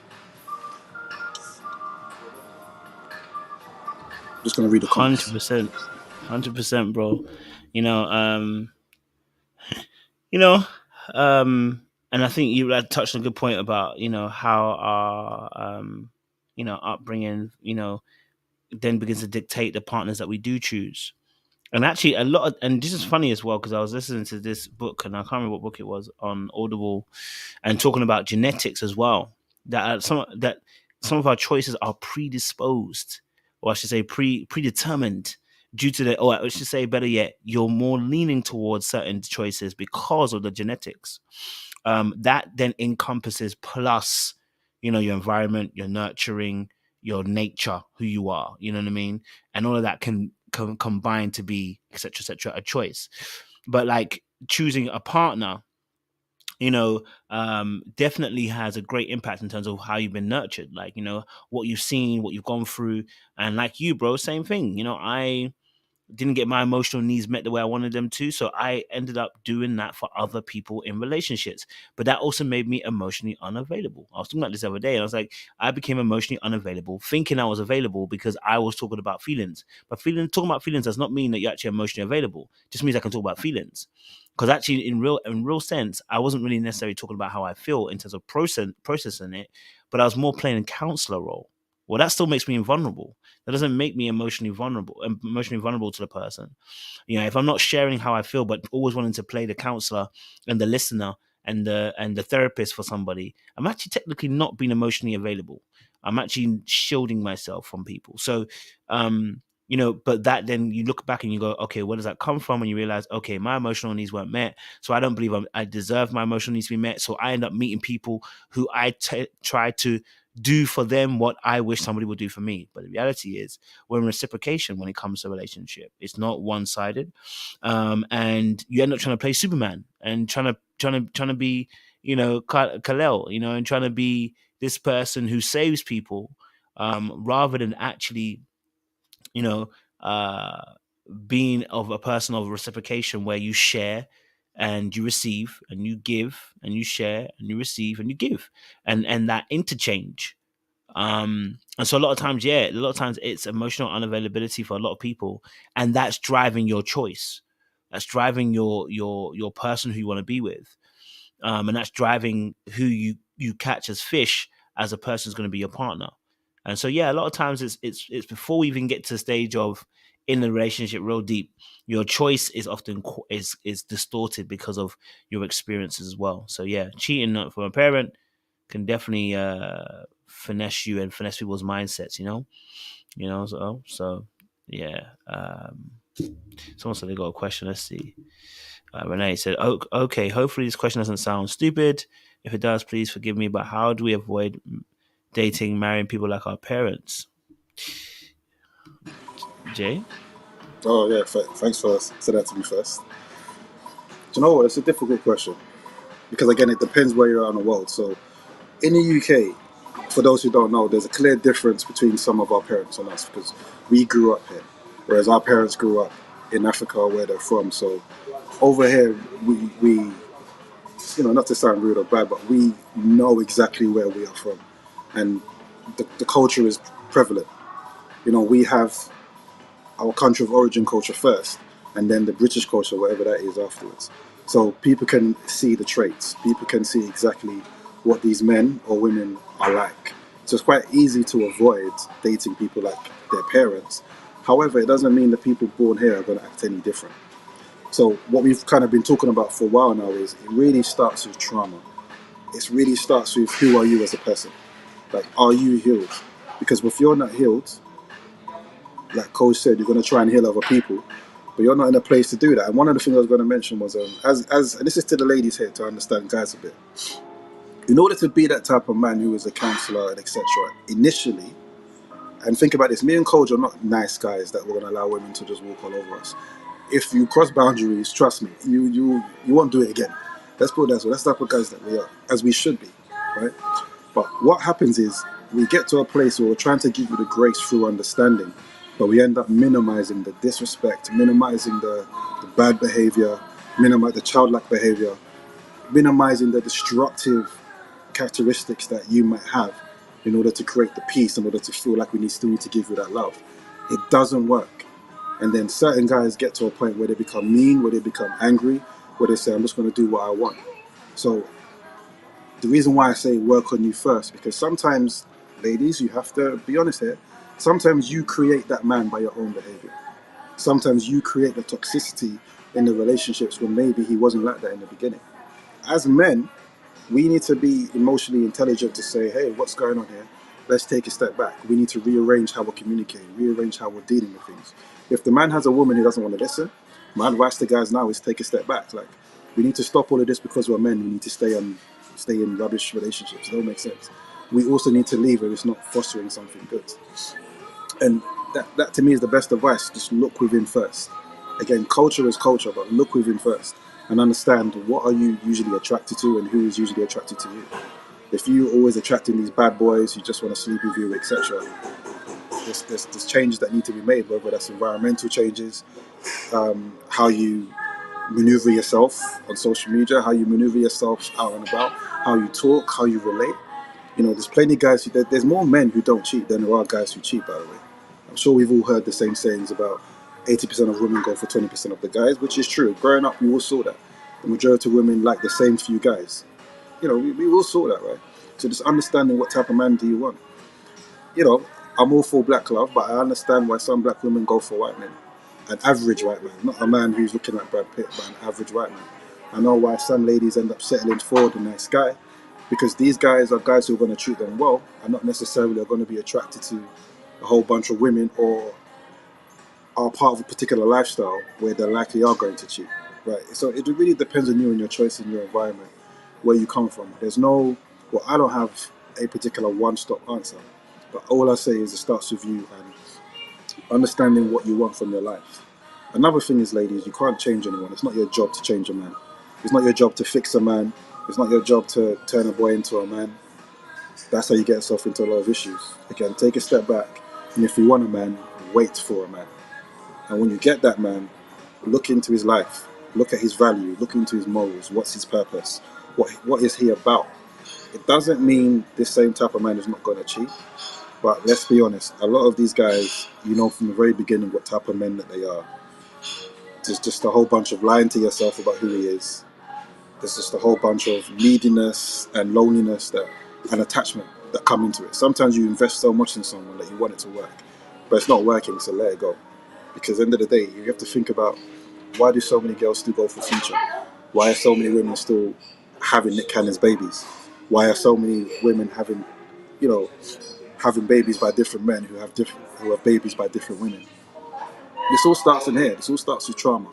I'm just going to read the Hundred comments. percent, 100%, bro. You know, you know, and I think you had touched on a good point about how our upbringing then begins to dictate the partners that we do choose. And actually, and this is funny as well, because I was listening to this book, and I can't remember what book it was, on Audible, and talking about genetics as well. That some of our choices are predisposed, or I should say predetermined, due to or I should say, better yet, you're more leaning towards certain choices because of the genetics. That then encompasses plus, your environment, your nurturing, your nature, who you are. You know what I mean? And all of that can combine to be, etc., etc., a choice. But like choosing a partner, definitely has a great impact in terms of how you've been nurtured, like, what you've seen, what you've gone through. And like you, bro, same thing. I didn't get my emotional needs met the way I wanted them to. So I ended up doing that for other people in relationships. But that also made me emotionally unavailable. I was talking about this the other day, and I was like, I became emotionally unavailable, thinking I was available because I was talking about feelings. But talking about feelings does not mean that you're actually emotionally available. It just means I can talk about feelings. because actually in real sense, I wasn't really necessarily talking about how I feel in terms of processing it, but I was more playing a counselor role. Well, that still makes me invulnerable. That doesn't make me emotionally vulnerable to the person. You know, if I'm not sharing how I feel, but always wanting to play the counselor and the listener and the therapist for somebody, I'm actually technically not being emotionally available. I'm actually shielding myself from people. So, you know, but that then you look back and you go, okay, where does that come from? And you realize, okay, my emotional needs weren't met, so I don't believe I deserve my emotional needs to be met. So I end up meeting people who try to do for them what I wish somebody would do for me. But the reality is, we're in reciprocation when it comes to a relationship. It's not one sided, and you end up trying to play Superman and trying to be, you know, Kal-El, you know, and trying to be this person who saves people, rather than actually, you know, being of a person of reciprocation where you share and you receive and you give and you share and you receive and you give, and that interchange. And so a lot of times it's emotional unavailability for a lot of people, and that's driving your choice. That's driving your person who you want to be with, and that's driving who you catch as fish as a person is going to be your partner. And so yeah, a lot of times it's before we even get to the stage of in the relationship real deep, your choice is often is distorted because of your experiences as well. So yeah, cheating from a parent can definitely finesse you and finesse people's mindsets, you know. So yeah. Someone said they got a question. Let's see. Renee said, oh, okay, hopefully this question doesn't sound stupid. If it does, please forgive me. But how do we avoid dating, marrying people like our parents? Jay? Oh yeah, thanks for saying that to me first. Do you know what? It's a difficult question because again, it depends where you're at in the world. So in the UK, for those who don't know, there's a clear difference between some of our parents and us because we grew up here, whereas our parents grew up in Africa where they're from. So over here, we you know, not to sound rude or bad, but we know exactly where we are from, and the culture is prevalent. You know, we have our country of origin culture first, and then the British culture, whatever that is, afterwards. So people can see the traits. People can see exactly what these men or women are like. So it's quite easy to avoid dating people like their parents. However, it doesn't mean the people born here are going to act any different. So what we've kind of been talking about for a while now is it really starts with trauma. It really starts with who are you as a person? Like, are you healed? Because if you're not healed, like Coach said, you're going to try and heal other people, but you're not in a place to do that. And one of the things I was going to mention was, as and this is to the ladies here to understand guys a bit. In order to be that type of man who is a counselor and etc., initially, and think about this, me and Coach are not nice guys that we're going to allow women to just walk all over us. If you cross boundaries, trust me, you won't do it again. Let's put it that way. That's the type of guys that we are, as we should be, right? But what happens is we get to a place where we're trying to give you the grace through understanding, but we end up minimizing the disrespect, minimizing the bad behavior, minimize the childlike behavior, minimizing the destructive characteristics that you might have in order to create the peace, in order to feel like we still need to give you that love. It doesn't work. And then certain guys get to a point where they become mean, where they become angry, where they say, I'm just going to do what I want. So the reason why I say work on you first, because sometimes, ladies, you have to be honest here. Sometimes you create that man by your own behavior. Sometimes you create the toxicity in the relationships when maybe he wasn't like that in the beginning. As men, we need to be emotionally intelligent to say, hey, what's going on here? Let's take a step back. We need to rearrange how we're communicating, rearrange how we're dealing with things. If the man has a woman who doesn't want to listen, my advice to guys now is take a step back. Like, we need to stop all of this because we're men. We need to stay in rubbish relationships. It don't make sense. We also need to leave if it's not fostering something good. And that to me is the best advice. Just look within first. Again, culture is culture, but look within first and understand what are you usually attracted to and who is usually attracted to you. If you always attracting these bad boys who just want to sleep with you, etc., there's changes that need to be made, whether that's environmental changes, how you maneuver yourself on social media, how you maneuver yourself out and about, how you talk, how you relate. You know, there's plenty of guys there's more men who don't cheat than there are guys who cheat, by the way. I'm sure we've all heard the same sayings about 80% of women go for 20% of the guys, which is true. Growing up, we all saw that. The majority of women like the same few guys. We all saw that, right? So just understanding what type of man do you want. You know, I'm all for black love, but I understand why some black women go for white men. An average white man, not a man who's looking at Brad Pitt, but an average white man. I know why some ladies end up settling for the nice guy, because these guys are guys who are going to treat them well and not necessarily are going to be attracted to a whole bunch of women or are part of a particular lifestyle where they likely are going to cheat, right? So it really depends on you and your choice and your environment, where you come from. There's no, well, I don't have a particular one-stop answer, but all I say is it starts with you and understanding what you want from your life. Another thing is, ladies, you can't change anyone. It's not your job to change a man. It's not your job to fix a man. It's not your job to turn a boy into a man. That's how you get yourself into a lot of issues. Again, take a step back, and if you want a man, wait for a man. And when you get that man, look into his life, look at his value, look into his morals. What's his purpose? What is he about? It doesn't mean this same type of man is not going to cheat. But let's be honest, a lot of these guys, you know from the very beginning what type of men that they are. There's just a whole bunch of lying to yourself about who he is. There's just a whole bunch of neediness and loneliness and attachment that come into it. Sometimes you invest so much in someone that you want it to work, but it's not working, so let it go. Because at the end of the day, you have to think about, why do so many girls still go for future? Why are so many women still having Nick Cannon's babies? Why are so many women you know, having babies by different men who have babies by different women? This all starts in here. This all starts with trauma.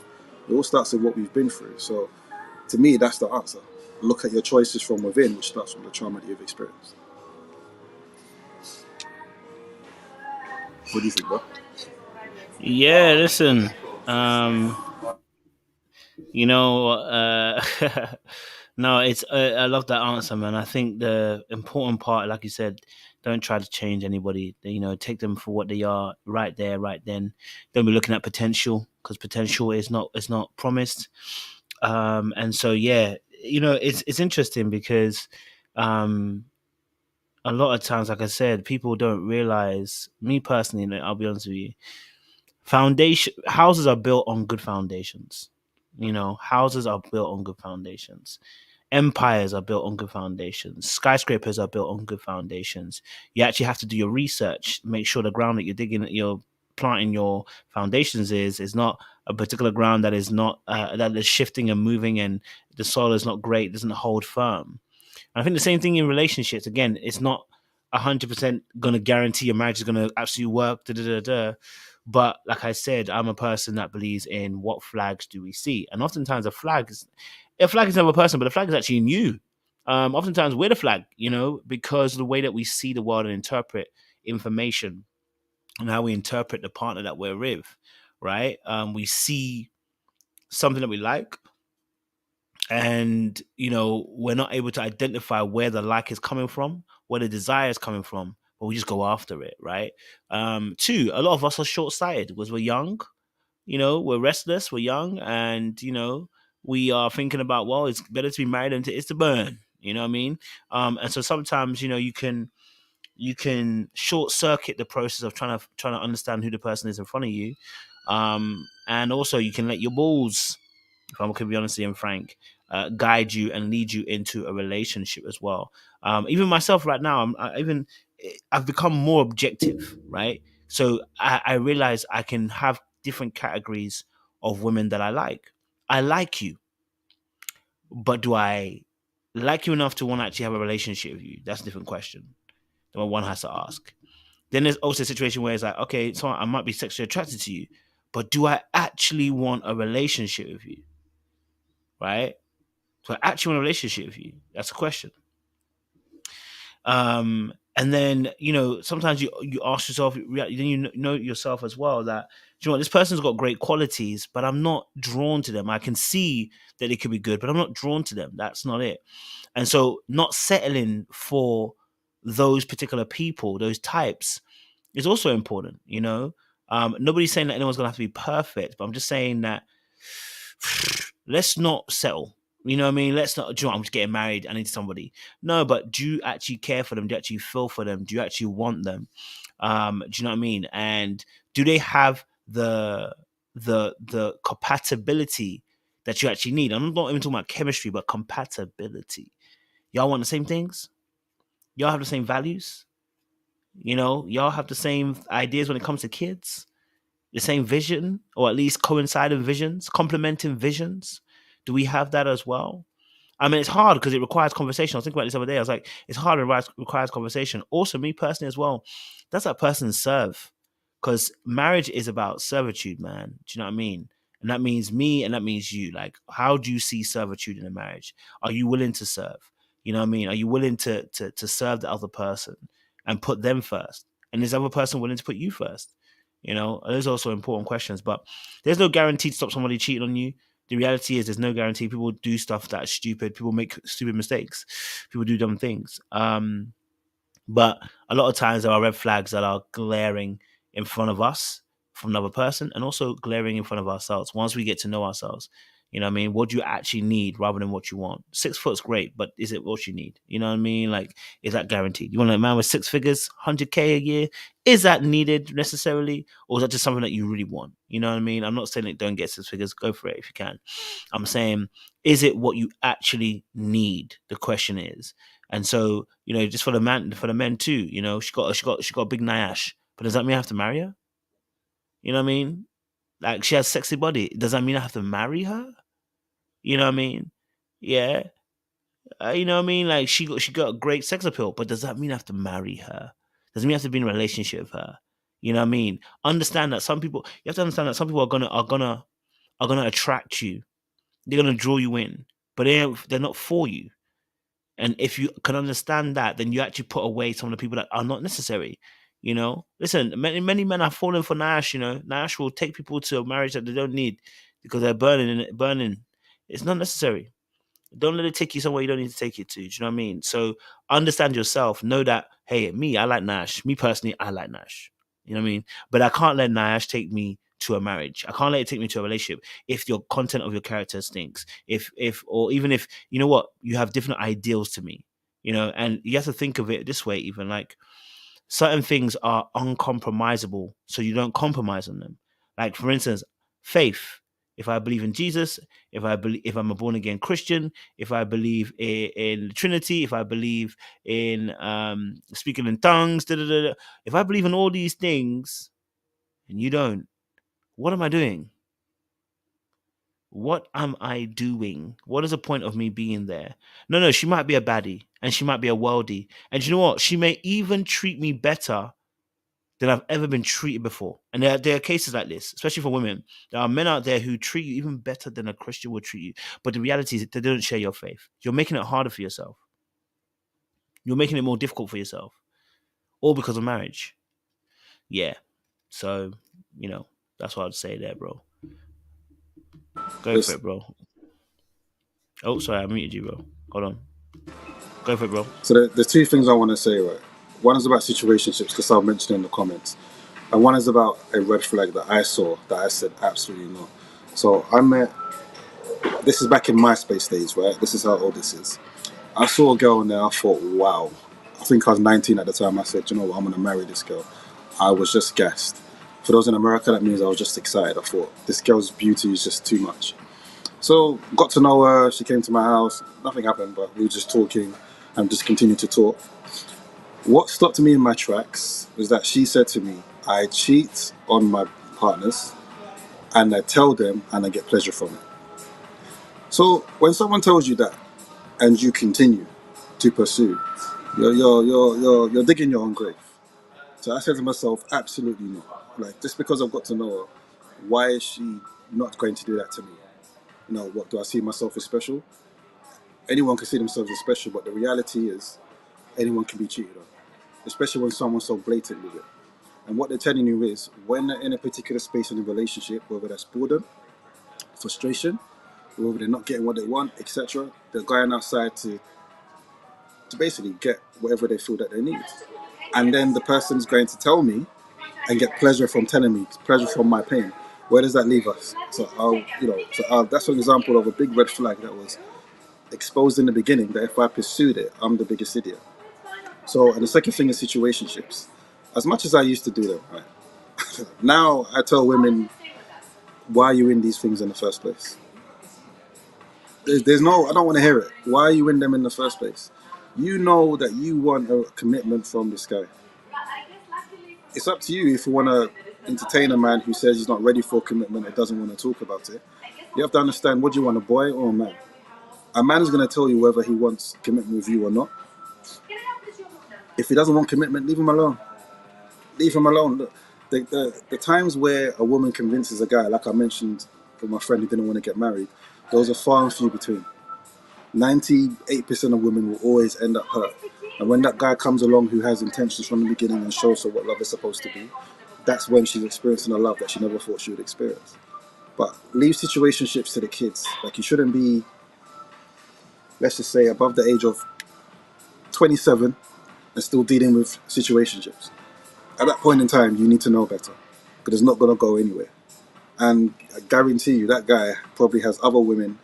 It all starts with what we've been through. So to me, that's the answer. Look at your choices from within, which starts from the trauma that you've experienced. What do you think, bro? Yeah, listen. Um, you know, no, it's I love that answer, man. I think the important part, like you said, don't try to change anybody. You know, take them for what they are, right there, right then. Don't be looking at potential, because potential is not promised. And so yeah, it's interesting because um a lot of times, like I said, people don't realize. Me personally, I'll be honest with you, foundation houses are built on good foundations. Houses are built on good foundations. Empires are built on good foundations. Skyscrapers are built on good foundations. You actually have to do your research, make sure the ground that you're digging, that you're planting your foundations is not a particular ground that is not that is shifting and moving, and the soil is not great, doesn't hold firm. And I think the same thing in relationships. Again, it's not 100% going to guarantee your marriage is going to absolutely work. Da, da, da, da. But like I said, I'm a person that believes in what flags do we see, and oftentimes a flag is never a person, but a flag is actually in you. Oftentimes we're the flag, because of the way that we see the world and interpret information, and how we interpret the partner that we're with, right? We see something that we like, and we're not able to identify where the like is coming from, where the desire is coming from, but we just go after it, right? Two, a lot of us are short-sighted because we're young. We're restless, we're young, and we are thinking about, well, it's better to be married than it's to burn. You know what I mean? And so sometimes you can short circuit the process of trying to understand who the person is in front of you. And also you can let your balls, if I'm going to be honest and frank, guide you and lead you into a relationship as well. Even myself right now, I've become more objective, right? So I realize I can have different categories of women that I like. I like you, but do I like you enough to want to actually have a relationship with you? That's a different question that one has to ask. Then there's also a situation where it's like, okay, so I might be sexually attracted to you, but do I actually want a relationship with you? Right? Do I actually want a relationship with you? That's a question. And then sometimes you ask yourself, then you know yourself as well, that this person's got great qualities, but I'm not drawn to them. I can see that it could be good, but I'm not drawn to them. That's not it. And so not settling for those particular people, those types, is also important. Nobody's saying that anyone's gonna have to be perfect, but I'm just saying that let's not settle. You know what I mean? Let's not, I'm just getting married, I need somebody. No, but do you actually care for them? Do you actually feel for them? Do you actually want them? Do you know what I mean? And do they have the compatibility that you actually need. I'm not even talking about chemistry, but compatibility. Y'all want the same things? Y'all have the same values? Y'all have the same ideas when it comes to kids? The same vision, or at least coinciding visions, complementing visions? Do we have that as well? I mean, it's hard because it requires conversation. I was thinking about this the other day. I was like, it's hard and requires conversation. Also, me personally as well, does that person serve? Because marriage is about servitude, man. Do you know what I mean? And that means me and that means you. Like, how do you see servitude in a marriage? Are you willing to serve? You know what I mean? Are you willing to serve the other person and put them first? And is the other person willing to put you first? Those are also important questions. But there's no guarantee to stop somebody cheating on you. The reality is there's no guarantee. People do stuff that's stupid. People make stupid mistakes. People do dumb things. But a lot of times there are red flags that are glaring in front of us from another person, and also glaring in front of ourselves once we get to know ourselves. You know what I mean? What do you actually need rather than what you want? 6 foot's great, but is it what you need? You know what I mean? Like, is that guaranteed? You want a man with 6 figures, 100K a year? Is that needed necessarily? Or is that just something that you really want? You know what I mean? I'm not saying that don't get 6 figures, go for it if you can. I'm saying, is it what you actually need? The question is. And so, just for the men too, she got a big nyash. But does that mean I have to marry her? You know what I mean? Like, she has sexy body. Does that mean I have to marry her? You know what I mean? Yeah. You know what I mean? Like, she got a great sex appeal, but does that mean I have to marry her? Does it mean I have to be in a relationship with her? You know what I mean? Understand that you have to understand that some people are gonna attract you. They're gonna draw you in, but they're not for you. And if you can understand that, then you actually put away some of the people that are not necessary. Listen, many men are falling for Nash. Nash will take people to a marriage that they don't need because they're burning. It's not necessary. Don't let it take you somewhere you don't need to take it to. Do you know what I mean? So understand yourself. Know that, hey, me, I like Nash. Me personally, I like Nash. You know what I mean? But I can't let Nash take me to a marriage. I can't let it take me to a relationship if your content of your character stinks. Or even if, you know what, you have different ideals to me. And you have to think of it this way, even like, certain things are uncompromisable, so you don't compromise on them. Like, for instance, faith. If I believe in Jesus, if I'm a born again Christian, if I believe in the Trinity, if I believe in speaking in tongues, da, da, da, da. If I believe in all these things and you don't, what am I doing? What am I doing? What is the point of me being there? No, she might be a baddie and she might be a worldie. And you know what? She may even treat me better than I've ever been treated before. And there are cases like this, especially for women. There are men out there who treat you even better than a Christian would treat you. But the reality is they don't share your faith. You're making it harder for yourself. You're making it more difficult for yourself. All because of marriage. Yeah. So, that's what I'd say there, bro. Go for This, it, bro. Oh, sorry, I muted you, bro. Hold on. Go for it, bro. so there's two things I want to say, right? One is about situationships, because I'll mention it in the comments. And one is about a red flag that I saw that I said absolutely not. So this is back in MySpace days, right? This is how old this is. I saw a girl in there, I thought, wow. I think I was 19 at the time. I said, you know what, I'm going to marry this girl. I was just gassed. For those in America, that means I was just excited. I thought, this girl's beauty is just too much. So, got to know her. She came to my house. Nothing happened, but we were just talking and just continued to talk. What stopped me in my tracks was that she said to me, I cheat on my partners and I tell them and I get pleasure from it. So, when someone tells you that and you continue to pursue, you're digging your own grave. So I said to myself, absolutely not. Like, just because I've got to know her, why is she not going to do that to me? What do I see myself as special? Anyone can see themselves as special, but the reality is anyone can be cheated on, especially when someone's so blatant with it. And what they're telling you is when they're in a particular space in a relationship, whether that's boredom, frustration, whether they're not getting what they want, etc., they're going outside to basically get whatever they feel that they need. And then the person's going to tell me and get pleasure from telling me, pleasure from my pain. Where does that leave us? That's an example of a big red flag that was exposed in the beginning. That if I pursued it, I'm the biggest idiot. So, and the second thing is situationships. As much as I used to do them, right? Now I tell women, why are you in these things in the first place? There's no, I don't want to hear it. Why are you in them in the first place? You know that you want a commitment from this guy. It's up to you if you want to entertain a man who says he's not ready for commitment or doesn't want to talk about it. You have to understand, what do you want, a boy or a man? A man is going to tell you whether he wants commitment with you or not. If he doesn't want commitment, leave him alone. Leave him alone. Look, the times where a woman convinces a guy, like I mentioned for my friend who didn't want to get married, those are far and few between. 98% of women will always end up hurt. And when that guy comes along who has intentions from the beginning and shows her what love is supposed to be, that's when she's experiencing a love that she never thought she would experience. But leave situationships to the kids. Like, you shouldn't be, let's just say, above the age of 27 and still dealing with situationships. At that point in time, you need to know better, because it's not going to go anywhere. And I guarantee you, that guy probably has other women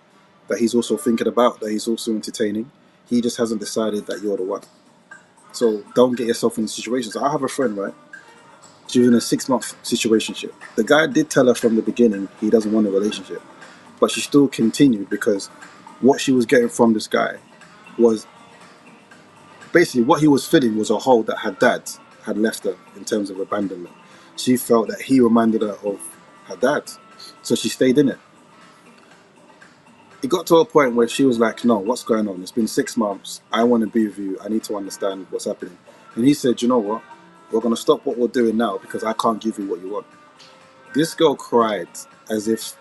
that he's also thinking about, that he's also entertaining. He just hasn't decided that you're the one. So don't get yourself in situations. I have a friend, right? She was in a 6-month situationship. The guy did tell her from the beginning he doesn't want a relationship, but she still continued because what she was getting from this guy was basically, what he was filling was a hole that her dad had left her in terms of abandonment. She felt that he reminded her of her dad, so she stayed in it. It got to a point where she was like, no, what's going on? It's been 6 months. I want to be with you. I need to understand what's happening. And he said, you know what? We're going to stop what we're doing now because I can't give you what you want. This girl cried as if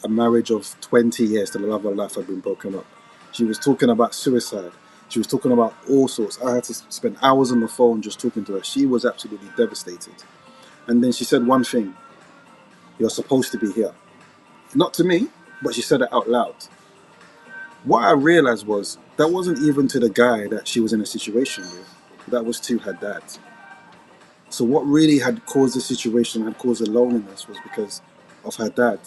a marriage of 20 years to the love of her life had been broken up. She was talking about suicide. She was talking about all sorts. I had to spend hours on the phone just talking to her. She was absolutely devastated. And then she said one thing: you're supposed to be here. Not to me, but she said it out loud. What I realized was that wasn't even to the guy that she was in a situation with. That was to her dad. So what really had caused the situation, had caused the loneliness, was because of her dad.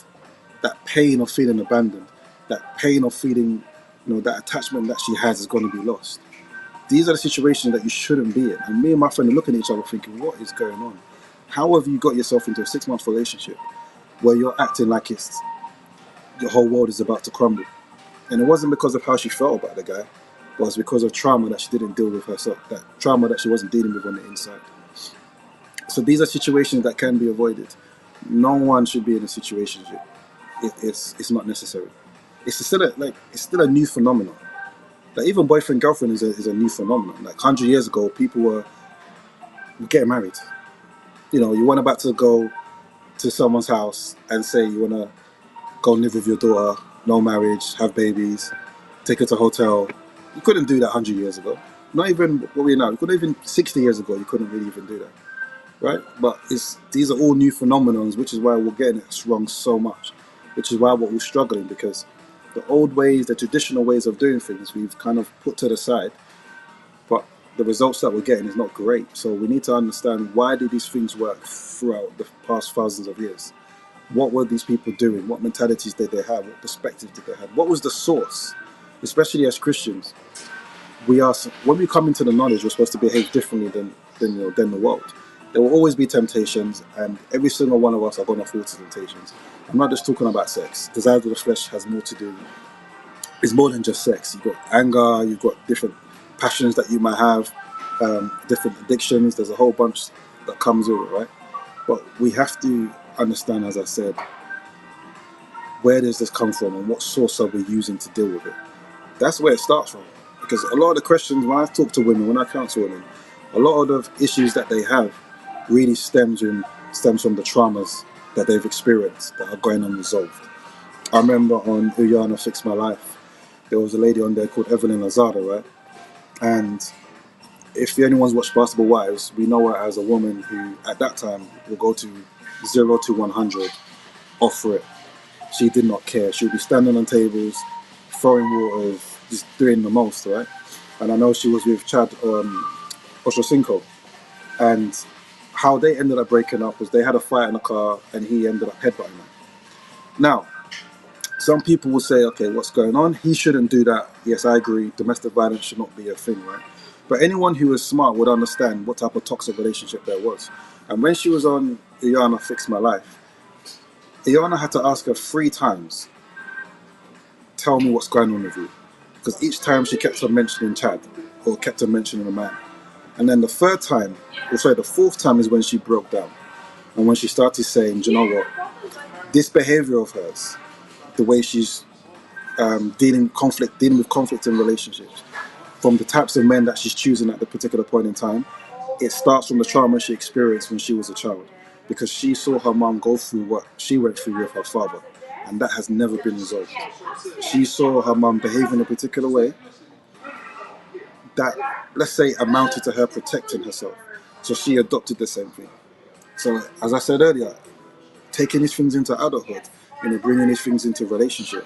That pain of feeling abandoned, that pain of feeling, that attachment that she has is going to be lost. These are the situations that you shouldn't be in. And me and my friend are looking at each other thinking, what is going on? How have you got yourself into a 6-month relationship where you're acting like your whole world is about to crumble? And it wasn't because of how she felt about the guy, but it was because of trauma that she didn't deal with herself, that trauma that she wasn't dealing with on the inside. So these are situations that can be avoided. No one should be in a situation. It's not necessary. It's still a new phenomenon. Like, even boyfriend girlfriend is a new phenomenon. Like, 100 years ago, people were getting married. You weren't about to go to someone's house and say you want to go live with your daughter, no marriage, have babies, take her to a hotel. You couldn't do that 100 years ago. Not even what we now. You couldn't even 60 years ago. You couldn't really even do that, right? But these are all new phenomenons, which is why we're getting it wrong so much. Which is why we're struggling, because the old ways, the traditional ways of doing things, we've kind of put to the side. But the results that we're getting is not great. So we need to understand, why did these things work throughout the past thousands of years? What were these people doing? What mentalities did they have? What perspectives did they have? What was the source? Especially as Christians, when we come into the knowledge, we're supposed to behave differently than the world. There will always be temptations, and every single one of us are going to fall to temptations. I'm not just talking about sex. Desires of the flesh has more to do. It's more than just sex. You've got anger. You've got different passions that you might have, different addictions. There's a whole bunch that comes with it, right? But we have to understand, as I said, where does this come from and what source are we using to deal with it? That's where it starts from. Because a lot of the questions, when I talk to women, when I counsel women, a lot of the issues that they have really stems from the traumas that they've experienced that are going unresolved. I remember on Uyana Fix My Life, there was a lady on there called Evelyn Lazada, right? And if anyone's watched Basketball Wives, we know her as a woman who, at that time, will go to 0 to 100, offer it. She did not care. She would be standing on tables, throwing waters, just doing the most, right? And I know she was with Chad Ochocinco, and how they ended up breaking up was they had a fight in the car, and he ended up headbutting her. Now, some people will say, okay, what's going on? He shouldn't do that. Yes, I agree. Domestic violence should not be a thing, right? But anyone who is smart would understand what type of toxic relationship there was. And when she was on Iana Fix My Life, Iana had to ask her 3 times tell me what's going on with you. Because each time she kept on mentioning Chad or kept on mentioning a man. And then the fourth time is when she broke down. And when she started saying, do you know what? This behavior of hers, the way she's dealing with conflict in relationships, from the types of men that she's choosing at the particular point in time, it starts from the trauma she experienced when she was a child. Because she saw her mom go through what she went through with her father. And that has never been resolved. She saw her mom behave in a particular way that, let's say, amounted to her protecting herself. So she adopted the same thing. So, as I said earlier, taking these things into adulthood, bringing these things into relationship,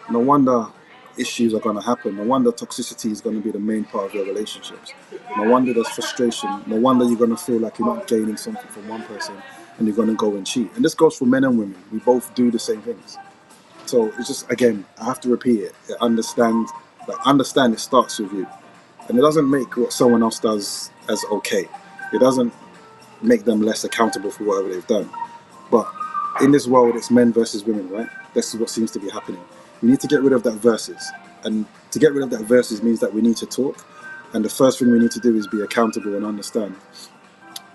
no wonder issues are going to happen. No wonder toxicity is going to be the main part of your relationships. No wonder there's frustration. No wonder you're going to feel like you're not gaining something from one person and you're going to go and cheat. And this goes for men and women. We both do the same things. So it's just, again, I have to repeat it. Understand it starts with you. And it doesn't make what someone else does as okay. It doesn't make them less accountable for whatever they've done. But in this world, it's men versus women, right? This is what seems to be happening. We need to get rid of that versus. And to get rid of that versus means that we need to talk. And the first thing we need to do is be accountable and understand,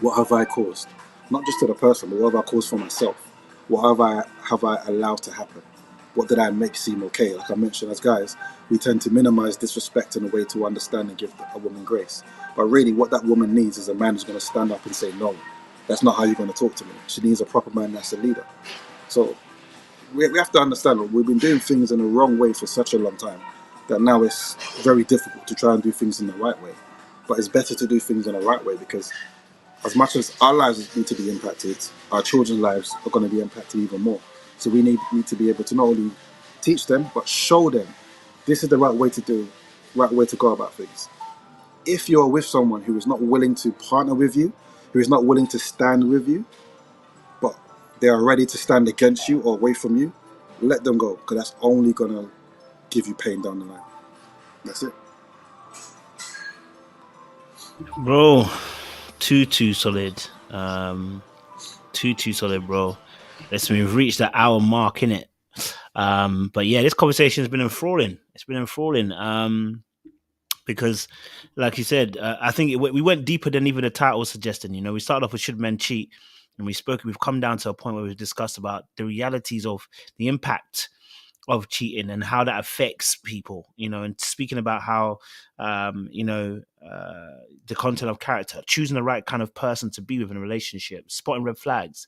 what have I caused? Not just to the person, but what have I caused for myself? What have I allowed to happen? What did I make seem okay? Like I mentioned, as guys, we tend to minimize disrespect in a way to understand and give a woman grace. But really, what that woman needs is a man who's going to stand up and say, no, that's not how you're going to talk to me. She needs a proper man that's a leader. So we have to understand that we've been doing things in the wrong way for such a long time that now it's very difficult to try and do things in the right way. But it's better to do things in the right way, because as much as our lives need to be impacted, our children's lives are going to be impacted even more. So we need to be able to not only teach them, but show them this is the right way to do, right way to go about things. If you're with someone who is not willing to partner with you, who is not willing to stand with you, but they are ready to stand against you or away from you, let them go, because that's only going to give you pain down the line. That's it. Bro, too solid. Too solid, bro. Listen, we've reached the hour mark, innit? But yeah, this conversation has been enthralling. It's been enthralling. Because, like you said, I think we went deeper than even the title was suggesting. We started off with "Should Men Cheat," and we've come down to a point where we've discussed about the realities of the impact of cheating and how that affects people, and speaking about how, the content of character, choosing the right kind of person to be with in a relationship, spotting red flags.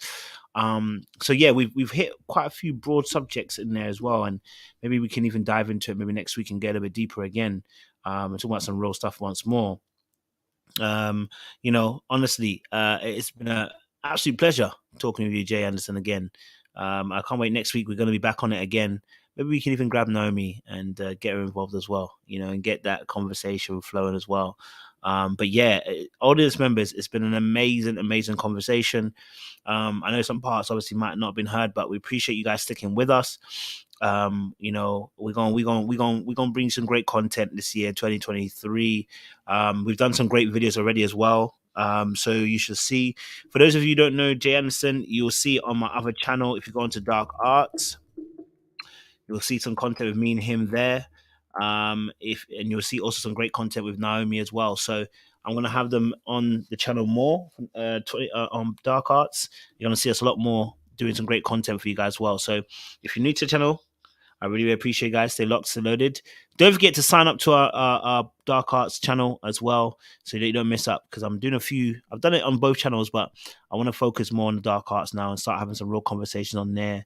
So yeah, we've hit quite a few broad subjects in there as well, and maybe we can even dive into it maybe next week and get a bit deeper again, and talk about some real stuff once more. Honestly, it's been an absolute pleasure talking with you, Jay Anderson, again. I can't wait. Next week we're going to be back on it again. Maybe we can even grab Naomi and get her involved as well, and get that conversation flowing as well. But yeah, audience members, it's been an amazing conversation. I know some parts obviously might not have been heard, but we appreciate you guys sticking with us. We're gonna bring some great content this year, 2023. We've done some great videos already as well. So you should see. For those of you who don't know Jay Anderson, you'll see on my other channel. If you go into Dark Arts, you'll see some content with me and him there. And you'll see also some great content with Naomi as well. So I'm gonna have them on the channel more on Dark Arts. You're gonna see us a lot more doing some great content for you guys as well. So if you're new to the channel, I really appreciate you guys. Stay locked, stay loaded. Don't forget to sign up to our Dark Arts channel as well, so that you don't miss up, because I'm doing a few. I've done it on both channels, but I want to focus more on the Dark Arts now and start having some real conversations on there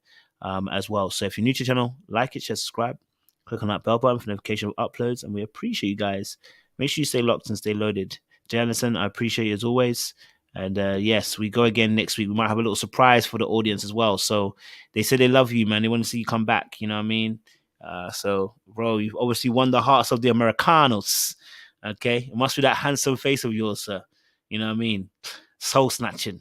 as well. So if you're new to the channel, like it, share, subscribe, click on that bell button for notification of uploads, and we appreciate you guys. Make sure you stay locked and stay loaded. Jay Anderson, I appreciate you as always. And yes, we go again next week. We might have a little surprise for the audience as well. So they say they love you, man. They want to see you come back. You know what I mean? So, bro, you've obviously won the hearts of the Americanos. Okay? It must be that handsome face of yours, sir. You know what I mean? Soul snatching.